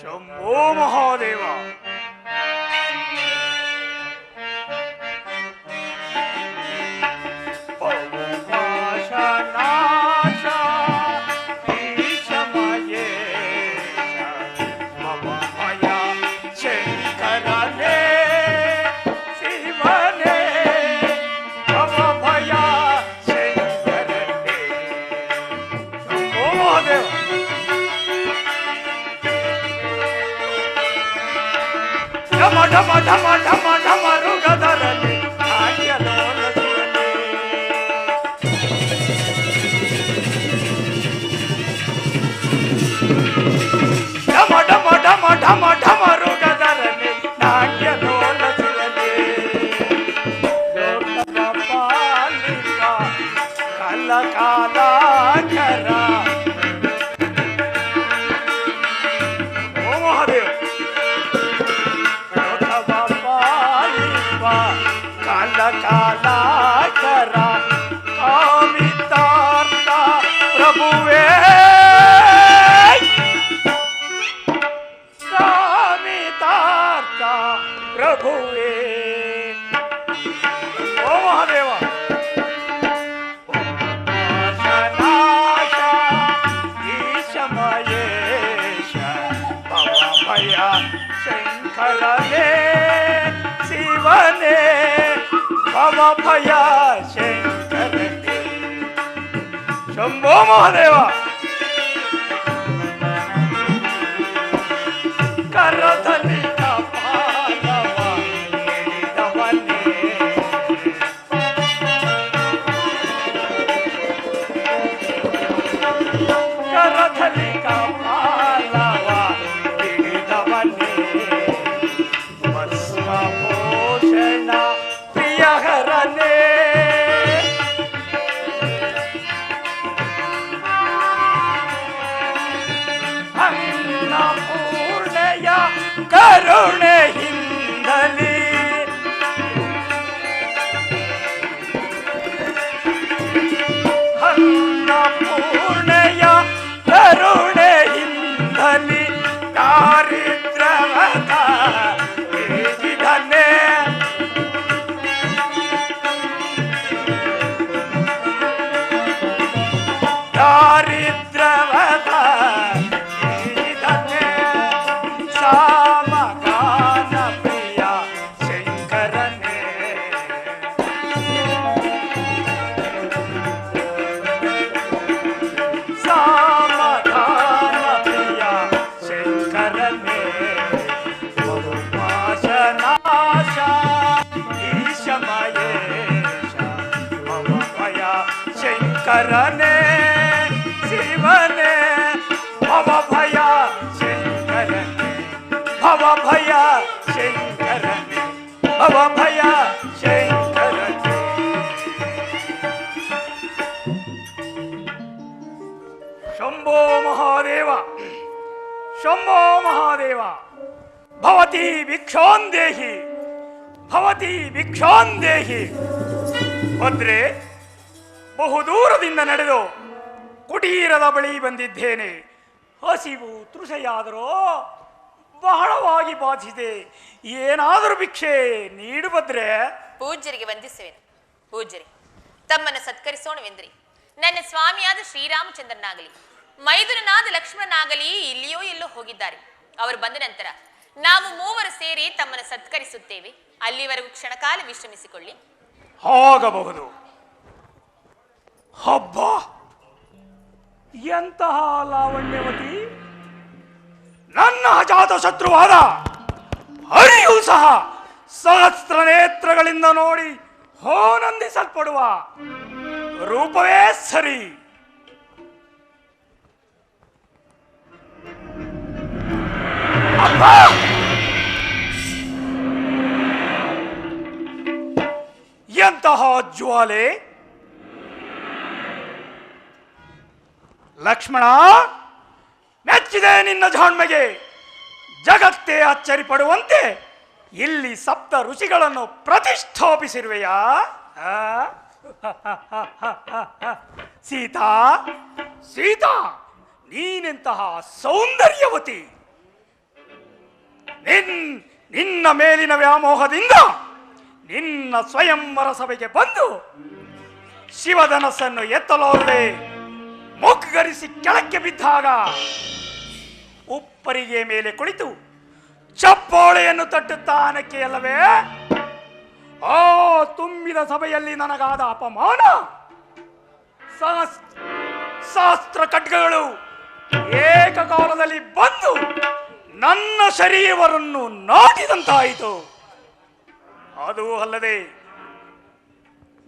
ಶಂಭೋ ಮಹಾದೇವ. ಢಮ ಢಮ ಢಮ ಢಮರುಗದರಲ್ಲಿ ಆಯ್ಯಲೋಲಸುವನೇ. ಢಮ ಢಮ ಢಮ ಢಮ ಢಮರುಗದರಲ್ಲಿ ನಾಟ್ಯಲೋಲಸುವನೇ. ಲೋಕದ ಪಾಲಿಕ ಕಲಕಾಲಾಕರ ಓ ಮಹಾದೇವ. ಕಾಲಾಕರ ಕಾಮಿತಾರ್ಥ ಪ್ರಭುವೇ ಕಾಮಿತಾರ್ಥ ಪ್ರಭುವೇ ಓ ಮಹಾದೇವ. ನಾಶ ಈಶಮಯೇಶ ಭಯ ಶಂಕರನೇ ಶಿವನೇ ಭಯ ಶಂಕರನೇ ಶಂಭೋ ಮಹಾದೇವ. ಕರದಲ್ಲಿ ಕಪಾಲವ ಹಿಡಿದವನೇ ಕರದಲ್ಲಿ ಕಪಾಲವ ಹಿಡಿದವನೇ ಭಸ್ಮಭೂಷಣ ಪ್ರಿಯಹರನೇ ಅನ್ನಪೂರ್ಣೆಯ ಕರುಣೆ ಹಿಂದಲಿ ಅನ್ನಪೂರ್ಣೆಯ ಕರುಣೆ ಹಿಂದಲಿ ದಾರಿದ್ರ್ಯವದ ಹೇಗಿದನೆ ದಾರಿದ್ರ್ಯವದ ಹೇಗಿದನೆ ಸಾಮಗಾನ ಪ್ರಿಯ ಶಂಕರನೇ ಸಾಮಗಾನ ಪ್ರಿಯ ಶಂಕರನೇ ಬಹುಪಾಶನಾಶ ಈಶಮಯೇಶ ಭಯ ಶಂಕರನೇ ಶಿವನೇ ಭಯ ಶಂಕರನೇ ಭಯ ಶಂಕರನೇ ಭಯ ಶಂಕರನೇ. ಶಂಭೋ ಮಹಾದೇವ ಶಂಭೋ ಮಹಾದೇವ. ಭವತಿ ಭಿಕ್ಷಾಂದೇಹಿ ಭವತಿ ಭಿಕ್ಷಾಂದೇಹಿ. ಭದ್ರೆ, ಬಹುದೂರದಿಂದ ನಡೆದು ಕುಟೀರದ ಬಳಿ ಬಂದಿದ್ದೇನೆ. ಹಸಿವು ತೃಷೆಯಾದರೂ ಬಹಳವಾಗಿ ಬಾಧಿಸಿದೆ. ಏನಾದರೂ ಭಿಕ್ಷೆ ನೀಡು ಭದ್ರೆ. ಪೂಜ್ಯರಿಗೆ ವಂದಿಸುವೆನು. ಪೂಜ್ಯರಿ, ತಮ್ಮನ್ನು ಸತ್ಕರಿಸೋಣವೆಂದ್ರಿ ನನ್ನ ಸ್ವಾಮಿಯಾದ ಶ್ರೀರಾಮಚಂದ್ರನಾಗಲಿ ಮೈದುನನಾದ ಲಕ್ಷ್ಮಣನಾಗಲಿ ಇಲ್ಲಿಯೋ ಎಲ್ಲೋ ಹೋಗಿದ್ದಾರೆ. ಅವರು ಬಂದ ನಂತರ ನಾವು ಮೂವರು ಸೇರಿ ತಮ್ಮನ್ನು ಸತ್ಕರಿಸುತ್ತೇವೆ. ಅಲ್ಲಿವರೆಗೂ ಕ್ಷಣಕಾಲ ವಿಶ್ರಮಿಸಿಕೊಳ್ಳಿ. ಆಗಬಹುದು. ಹಬ್ಬ, ಎಂತಹ ಲಾವಣ್ಯವತಿ! ನನ್ನ ಅಜಾತ ಶತ್ರುವಾದ ಹರಿಯೂ ಸಹ ಸಹಸ್ರ ನೇತ್ರಗಳಿಂದ ನೋಡಿ ಹೋನಂದಿಸಲ್ಪಡುವ ರೂಪವೇ ಸರಿ. ಅಬ್ಬ! ಎಂತಹ ಜ್ವಾಲೆ! ಲಕ್ಷ್ಮಣ, ಮೆಚ್ಚಿದೆ ನಿನ್ನ ಜಾಣ್ಮೆಗೆ. ಜಗತ್ತೇ ಅಚ್ಚರಿಪಡುವಂತೆ ಇಲ್ಲಿ ಸಪ್ತ ಋಷಿಗಳನ್ನು ಪ್ರತಿಷ್ಠಾಪಿಸಿರುವೆಯಾ? ಸೀತಾ, ಸೀತಾ, ನೀನೆಂತಹ ಸೌಂದರ್ಯವತಿ! ನಿನ್ನ ಮೇಲಿನ ವ್ಯಾಮೋಹದಿಂದ ನಿನ್ನ ಸ್ವಯಂವರ ಸಭೆಗೆ ಬಂದು ಶಿವಧನಸ್ಸನ್ನು ಎತ್ತಲೋರದೆ ಮುಗ್ಗರಿಸಿ ಕೆಳಕ್ಕೆ ಬಿದ್ದಾಗ ಉಪ್ಪರಿಗೆ ಮೇಲೆ ಕುಳಿತು ಚಪ್ಪಾಳೆಯನ್ನು ತಟ್ಟುತ್ತಾನಕ್ಕೆ ಅಲ್ಲವೇ ಆ ತುಂಬಿದ ಸಭೆಯಲ್ಲಿ ನನಗಾದ ಅಪಮಾನ! ಶಾಸ್ತ್ರ ಖಡ್ಗಗಳು ಏಕಕಾಲದಲ್ಲಿ ಬಂದು ನನ್ನ ಶರೀರವನ್ನು ನಾಟಿದಂತಾಯಿತು. ಅದು ಅಲ್ಲದೆ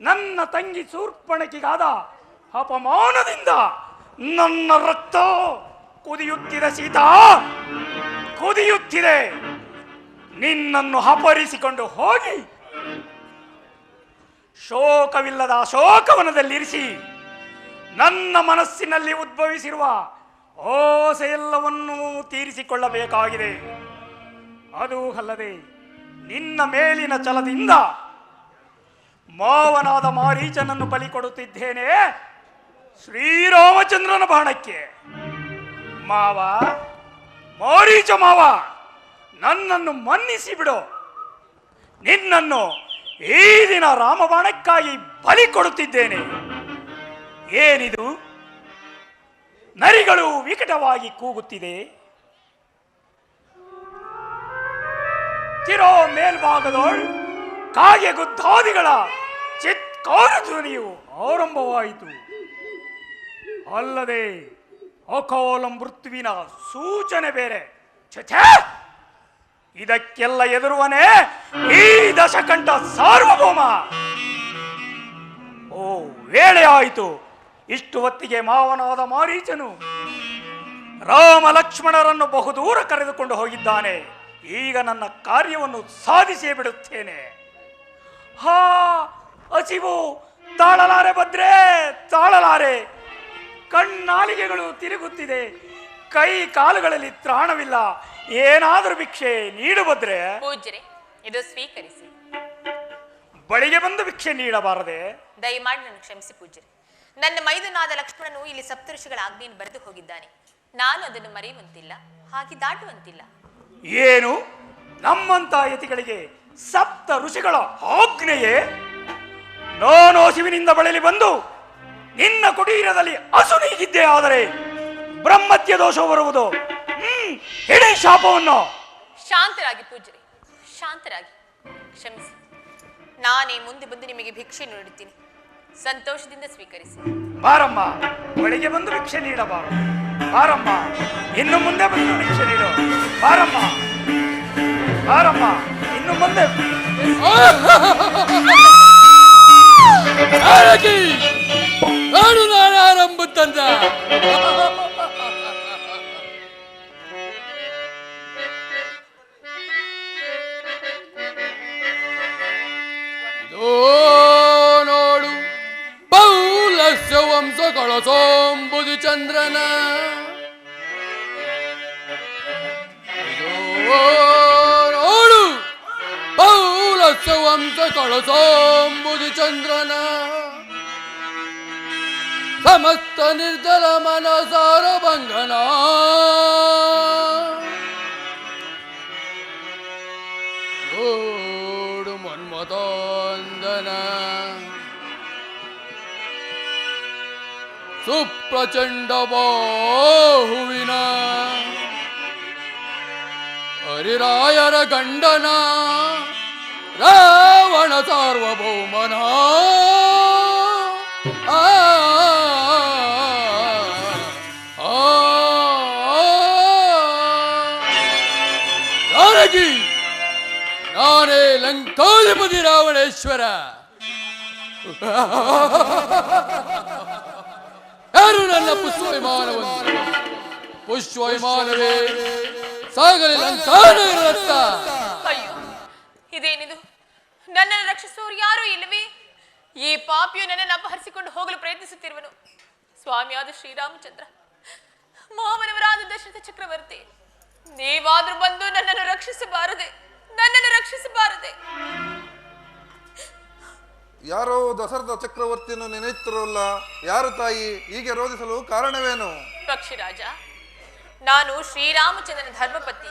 ನನ್ನ ತಂಗಿ ಶೂರ್ಪಣಕಿಗಾದ ಅಪಮಾನದಿಂದ ನನ್ನ ರಕ್ತ ಕುದಿಯುತ್ತಿದೆ. ಸೀತಾ, ಕುದಿಯುತ್ತಿದೆ. ನಿನ್ನನ್ನು ಅಪಹರಿಸಿಕೊಂಡು ಹೋಗಿ ಶೋಕವಿಲ್ಲದ ಶೋಕವನದಲ್ಲಿರಿಸಿ ನನ್ನ ಮನಸ್ಸಿನಲ್ಲಿ ಉದ್ಭವಿಸಿರುವ ಆಸೆಯೆಲ್ಲವನ್ನೂ ತೀರಿಸಿಕೊಳ್ಳಬೇಕಾಗಿದೆ. ಅದು ಅಲ್ಲದೆ ನಿನ್ನ ಮೇಲಿನ ಛಲದಿಂದ ಮಾವನಾದ ಮಾರೀಚನನ್ನು ಬಲಿ ಕೊಡುತ್ತಿದ್ದೇನೆ ಶ್ರೀರಾಮಚಂದ್ರನ ಬಾಣಕ್ಕೆ. ಮಾವ, ಮಾರೀಚ ಮಾವ, ನನ್ನನ್ನು ಮನ್ನಿಸಿ ಬಿಡು. ನಿನ್ನನ್ನು ಈ ದಿನ ರಾಮಬಾಣಕ್ಕಾಗಿ ಬಲಿ ಕೊಡುತ್ತಿದ್ದೇನೆ. ಏನಿದು? ನರಿಗಳು ವಿಕಟವಾಗಿ ಕೂಗುತ್ತಿದೆ. ಚಿರೋ ಮೇಲ್ಭಾಗದೋಳ್ ಕಾಗೆ ಗುದ್ದಾದಿಗಳ ಚಿತ್ಕಾರ ಧ್ವನಿಯು ಆರಂಭವಾಯಿತು. ಅಲ್ಲದೆ ಅಕಾಲ ಮೃತ್ಯುವಿನ ಸೂಚನೆ ಬೇರೆ. ಛೇ, ಇದಕ್ಕೆಲ್ಲ ಎದುರುವನೇ ಈ ದಶಕಂಠ ಸಾರ್ವಭೌಮ. ಓ, ವೇಳೆ ಆಯಿತು. ಇಷ್ಟು ಹೊತ್ತಿಗೆ ಮಾವನಾದ ಮಾರೀಚನು ರಾಮ ಲಕ್ಷ್ಮಣರನ್ನು ಬಹುದೂರ ಕರೆದುಕೊಂಡು ಹೋಗಿದ್ದಾನೆ. ಈಗ ನನ್ನ ಕಾರ್ಯವನ್ನು ಸಾಧಿಸೇ ಬಿಡುತ್ತೇನೆ. ಹಾ, ಹಸಿವು ತಾಳಲಾರೆ ಭದ್ರೆ, ತಾಳಲಾರೆ. ಕಣ್ಣಾಲಿಗೆಗಳು ತಿರುಗುತ್ತಿದೆ, ಕೈ ಕಾಲುಗಳಲ್ಲಿ ತ್ರಾಣವಿಲ್ಲ. ಏನಾದರೂ ಭಿಕ್ಷೆ ನೀಡು ಭದ್ರೆ. ಪೂಜ್ಯರೇ, ಇದು ಸ್ವೀಕರಿಸಿ. ಬಳಿಗೆ ಬಂದು ಭಿಕ್ಷೆ ನೀಡಬಾರದೆ? ದಯಮಾಡಿ ನನ್ನ ಕ್ಷಮಿಸಿ ಪೂಜ್ಯರೇ. ನನ್ನ ಮೈದುನಾದ ಲಕ್ಷ್ಮಣನು ಇಲ್ಲಿ ಸಪ್ತಋಷಿಗಳ ಆಜ್ಞೆಯನ್ನು ಬರೆದು ಹೋಗಿದ್ದಾನೆ. ನಾನು ಅದನ್ನು ಮರೆಯುವಂತಿಲ್ಲ, ಹಾಗೆ ದಾಟುವಂತಿಲ್ಲ. ಏನು? ನಮ್ಮಂತ ಯತಿಗಳಿಗೆ ಸಪ್ತ ಋಷಿಗಳ ಆಜ್ಞೆಯೇ? ನಾನು ಹಸಿವಿನಿಂದ ಬಳಲಿ ಬಂದು ನಿನ್ನ ಕುಟೀರದಲ್ಲಿ ಅಸುನೀಗಿದ್ದೆ. ಆದರೆ ಬ್ರಹ್ಮತ್ಯ ದೋಷ ಬರುವುದು. ಇಡೀ ಶಾಪವನ್ನು. ಶಾಂತರಾಗಿ ಪೂಜ್ಯರೇ, ಶಾಂತರಾಗಿ. ಕ್ಷಮಿಸಿ, ನಾನೇ ಮುಂದೆ ಬಂದು ನಿಮಗೆ ಭಿಕ್ಷೆ ನೀಡುತ್ತೀನಿ. ಸಂತೋಷದಿಂದ ಸ್ವೀಕರಿಸಿ. ಬಾರಮ್ಮ, ಬಳಿಗೆ ಬಂದು ಭಿಕ್ಷೆ ನೀಡಬಾರದು. ಬಾರಮ್ಮ, ಇನ್ನು ಮುಂದೆ ಬಂದು ಭಿಕ್ಷೆ ನೀಡು. ಬಾರಮ್ಮ, ಬಾರಮ್ಮ, ಇನ್ನು ಮುಂದೆ. ನಾನು ಆರಂಭುತ್ತಂದ ನೋಡು ಪೌಲಸ್ಯ ವಂಶ ಕಳಸೋಂಬುದು ಚಂದ್ರನ. ನೋಡು ಪೌಲಸ್ಯ ವಂಶ ಕಳಸೋಂಬುದು ಚಂದ್ರನ. ಸಮಸ್ತ ನಿರ್ಜಲ ಮನಸಾರ ಭಂಗನ. ನೋಡು ಮನ್ಮಥಾಂದನ ಸುಪ್ರಚಂಡ ಬಾಹುವಿನ ಹರಿರಾಯರ ಗಂಡನ ರಾವಣ ಸಾರ್ವಭೌಮನ ಜಾನಕಿ, ನಾನೇ ಲಂಕಾಧಿಪತಿ ರಾವಣೇಶ್ವರ. ಯಾರು ನನ್ನ ಪುಷ್ಪವಿಮಾನವನ್ನು? ಪುಷ್ಪವಿಮಾನವೇ ಸಾಗಲಿ ಲಂಕಾನಗರದತ್ತ. ಅಯ್ಯೋ, ಇದೇನಿದು? ನನ್ನನ್ನು ರಕ್ಷಿಸುವವರು ಯಾರೂ ಇಲ್ಲವೇ? ಈ ಪಾಪಿಯು ನನ್ನನ್ನು ಅಪಹರಿಸಿಕೊಂಡು ಹೋಗಲು ಪ್ರಯತ್ನಿಸುತ್ತಿರುವನು. ಸ್ವಾಮಿಯಾದ ಶ್ರೀರಾಮಚಂದ್ರ, ಮಾವನವರಾದ ದಶರಥ ಚಕ್ರವರ್ತಿ, ನೀವಾದ್ರೂ ಬಂದು ನನ್ನನ್ನು ರಕ್ಷಿಸಬಾರದೆ, ನನ್ನನ್ನು ರಕ್ಷಿಸಬಾರದೆ. ಯಾರೋ ದಶರಥ ಚಕ್ರವರ್ತಿಯನ್ನು ನೆನೆಯುತ್ತಿರಲ್ಲ. ಯಾರು ತಾಯಿ? ಹೀಗೆ ರೋಧಿಸಲು ಕಾರಣವೇನು? ಪಕ್ಷಿರಾಜ, ನಾನು ಶ್ರೀರಾಮಚಂದ್ರನ ಧರ್ಮಪತ್ನಿ.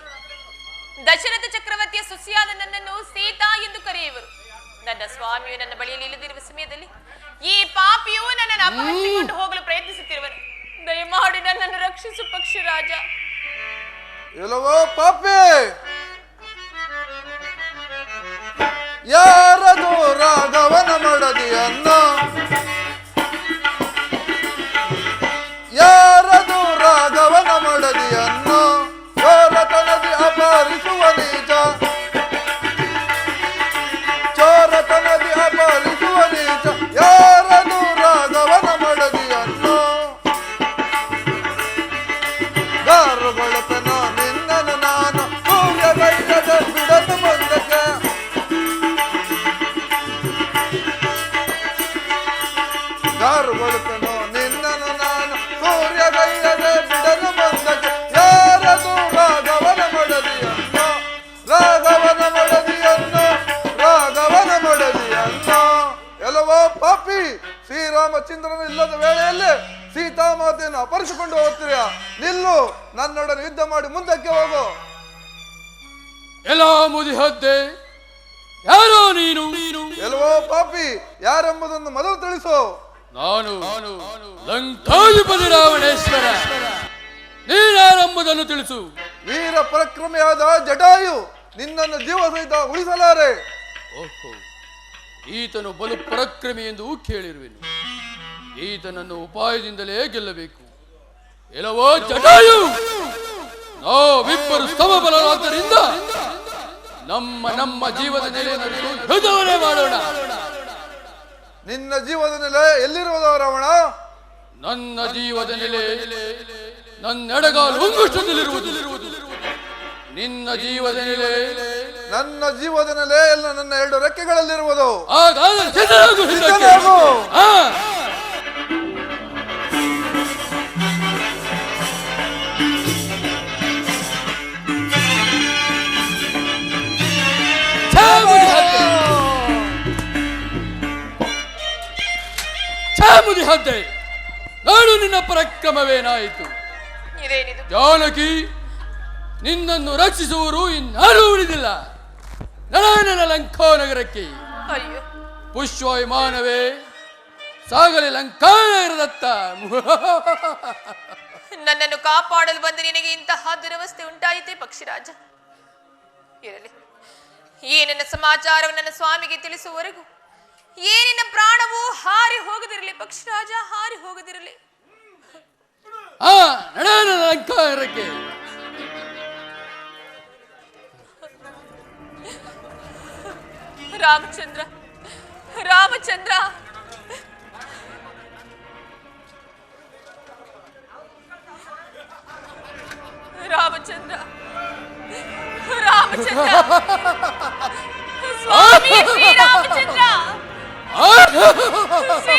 ದಶರಥ ಚಕ್ರವರ್ತಿಯ ಸೊಸೆಯಾದ ನನ್ನನ್ನು ಸೀತಾ ಎಂದು ಕರೆಯುವರು. ನನ್ನ ಸ್ವಾಮಿಯು ನನ್ನ ಬಳಿಯಲ್ಲಿ ಇಲ್ಲದಿರುವ ಸಮಯದಲ್ಲಿ ಈ ಪಾಪಿಯು ನನ್ನನ್ನು ಅಪಹರಿಸಿಕೊಂಡು ಹೋಗಲು ಪ್ರಯತ್ನಿಸುತ್ತಿರುವನು. ದಯಮಾಡಿ ನನ್ನನ್ನು ರಕ್ಷಿಸು ಪಕ್ಷಿರಾಜ. ಎಲ್ಲವೋ ಪಾಪಿ, ಯಾರದು ರಾಘವನ ಮಡದಿಯನ್ನ? ಯಾರದು ರಾಘವನ ಮಡದಿಯನ್ನ? ಚೋರತನದಿ ಅಪಹರಿಸುವ ನೀಚ, ಚೋರತನದಿ ಅಪಹರಿಸುವ ನೀಚ. ಯಾರದು ರಾಘವನ ಮಡದಿಯನ್ನ? ಗಾರುಗೊಳಪನ ನಿನ್ನನು ನಾನು ಸೂರ್ಯಗೈಯದ ಬಿಡದು ಬಂದಕ್ಕೆ. ಗಾರುಗೊಳಪನು ನಿನ್ನನು ನಾನು ಸೂರ್ಯಗೈಯದ ಬಿಡದು ಬಂದಕ್ಕೆ. ಯಾರದು ರಾಘವನ ಮಡದಿಯನ್ನ? ರಾಘವನ ಮಡದಿಯನ್ನ, ರಾಘವನ ಮಡದಿಯನ್ನ. ಎಲ್ಲವೋ ಪಾಪಿ, ಶ್ರೀರಾಮಚಂದ್ರನು ಇಲ್ಲದ ವೇಳೆಯಲ್ಲಿ ಸೀತಾಮಾತೆಯನ್ನು ಅಪಹರಿಸಿಕೊಂಡು ಹೋಗ್ತೀರಾ? ನಿಲ್ಲು, ನನ್ನೊಡನೆ ಯುದ್ಧ ಮಾಡಿ ಮುಂದಕ್ಕೆ ಹೋಗು. ಎಲ್ಲ ಮುದಿಹದ್ದೆ, ಯಾರೋ ನೀನು? ಎಲ್ಲವೋ ಪಾಪಿ, ಯಾರೆಂಬುದನ್ನು ಮೊದಲು ತಿಳಿಸು. ನಾನು ಲಂಕಾಧಿಪತಿ ರಾವಣೇಶ್ವರ. ನೀನಾರೆಂಬುದನ್ನು ತಿಳಿಸು. ವೀರ ಪರಾಕ್ರಮಿಯಾದ ಜಟಾಯು ನಿನ್ನನ್ನು ಜೀವ ಸಹಿತ ಉಳಿಸಲಾರೆ. ಓಹೋ, ಈತನು ಬಲು ಪರಾಕ್ರಮಿ ಎಂದು ಕೇಳಿರುವೆನು. ಈತನನ್ನು ಉಪಾಯದಿಂದಲೇ ಗೆಲ್ಲಬೇಕು. ಎಲ್ಲವೋ ಜಟಾಯು, ನಾವಿಬ್ಬರು ಸಮಬಲರಾದ್ದರಿಂದ ನಮ್ಮ ಜೀವದ ನೆಲೆಯನ್ನು ಯುದ್ಧವನ್ನೇ ಮಾಡೋಣ. ನಿನ್ನ ಜೀವದ ನೆಲೆ ಎಲ್ಲಿರುವುದೋ ರಾವಣ? ನನ್ನ ಜೀವದ ನೆಲೆ ನನ್ನ ಎಡಗಾಲು ಉಂಗುಷ್ಟದಲ್ಲಿರುವುದು. ನಿನ್ನ ಜೀವದ ನೆಲೆ ನನ್ನ ಜೀವದ ನೆಲೆ ಎಲ್ಲ ನನ್ನ ಎರಡು ರೆಕ್ಕೆಗಳಲ್ಲಿರುವುದು. ಹದ್ದೆ, ನಾನು ನಿನ್ನ ಪರಾಕ್ರಮವೇನಾಯಿತು? ಜಾನಕಿ, ನಿನ್ನನ್ನು ರಕ್ಷಿಸುವರು ಇನ್ನಾರೂ ಉಳಿದಿಲ್ಲ. ನನ್ನ ಲಂಕಾನಗರಕ್ಕೆ. ಅಯ್ಯೋ, ಪುಷ್ಪ ವಿಮಾನವೇ ಸಾಗಲಿ ಲಂಕಾನಗರದತ್ತ. ನನ್ನನ್ನು ಕಾಪಾಡಲು ಬಂದು ನಿನಗೆ ಇಂತಹ ದುರವಸ್ಥೆ ಉಂಟಾಯಿತೆ ಪಕ್ಷಿರಾಜ. ಇರಲಿ, ಈ ನನ್ನ ಸಮಾಚಾರವನ್ನು ನನ್ನ ಸ್ವಾಮಿಗೆ ತಿಳಿಸುವವರೆಗೂ ಏನಿನ ಪ್ರಾಣವು ಹಾರಿ ಹೋಗದಿರಲಿ ಪಕ್ಷಿರಾಜ, ಹಾರಿ ಹೋಗದಿರಲಿ. ಲಂಕಾನಗರಕ್ಕೆ. ರಾಮಚಂದ್ರ, ರಾಮಚಂದ್ರ, ರಾಮಚಂದ್ರ, ರಾಮಚಂದ್ರ, ಸ್ವಾಮಿ ಶ್ರೀರಾಮಚಂದ್ರ, ಶ್ರೀ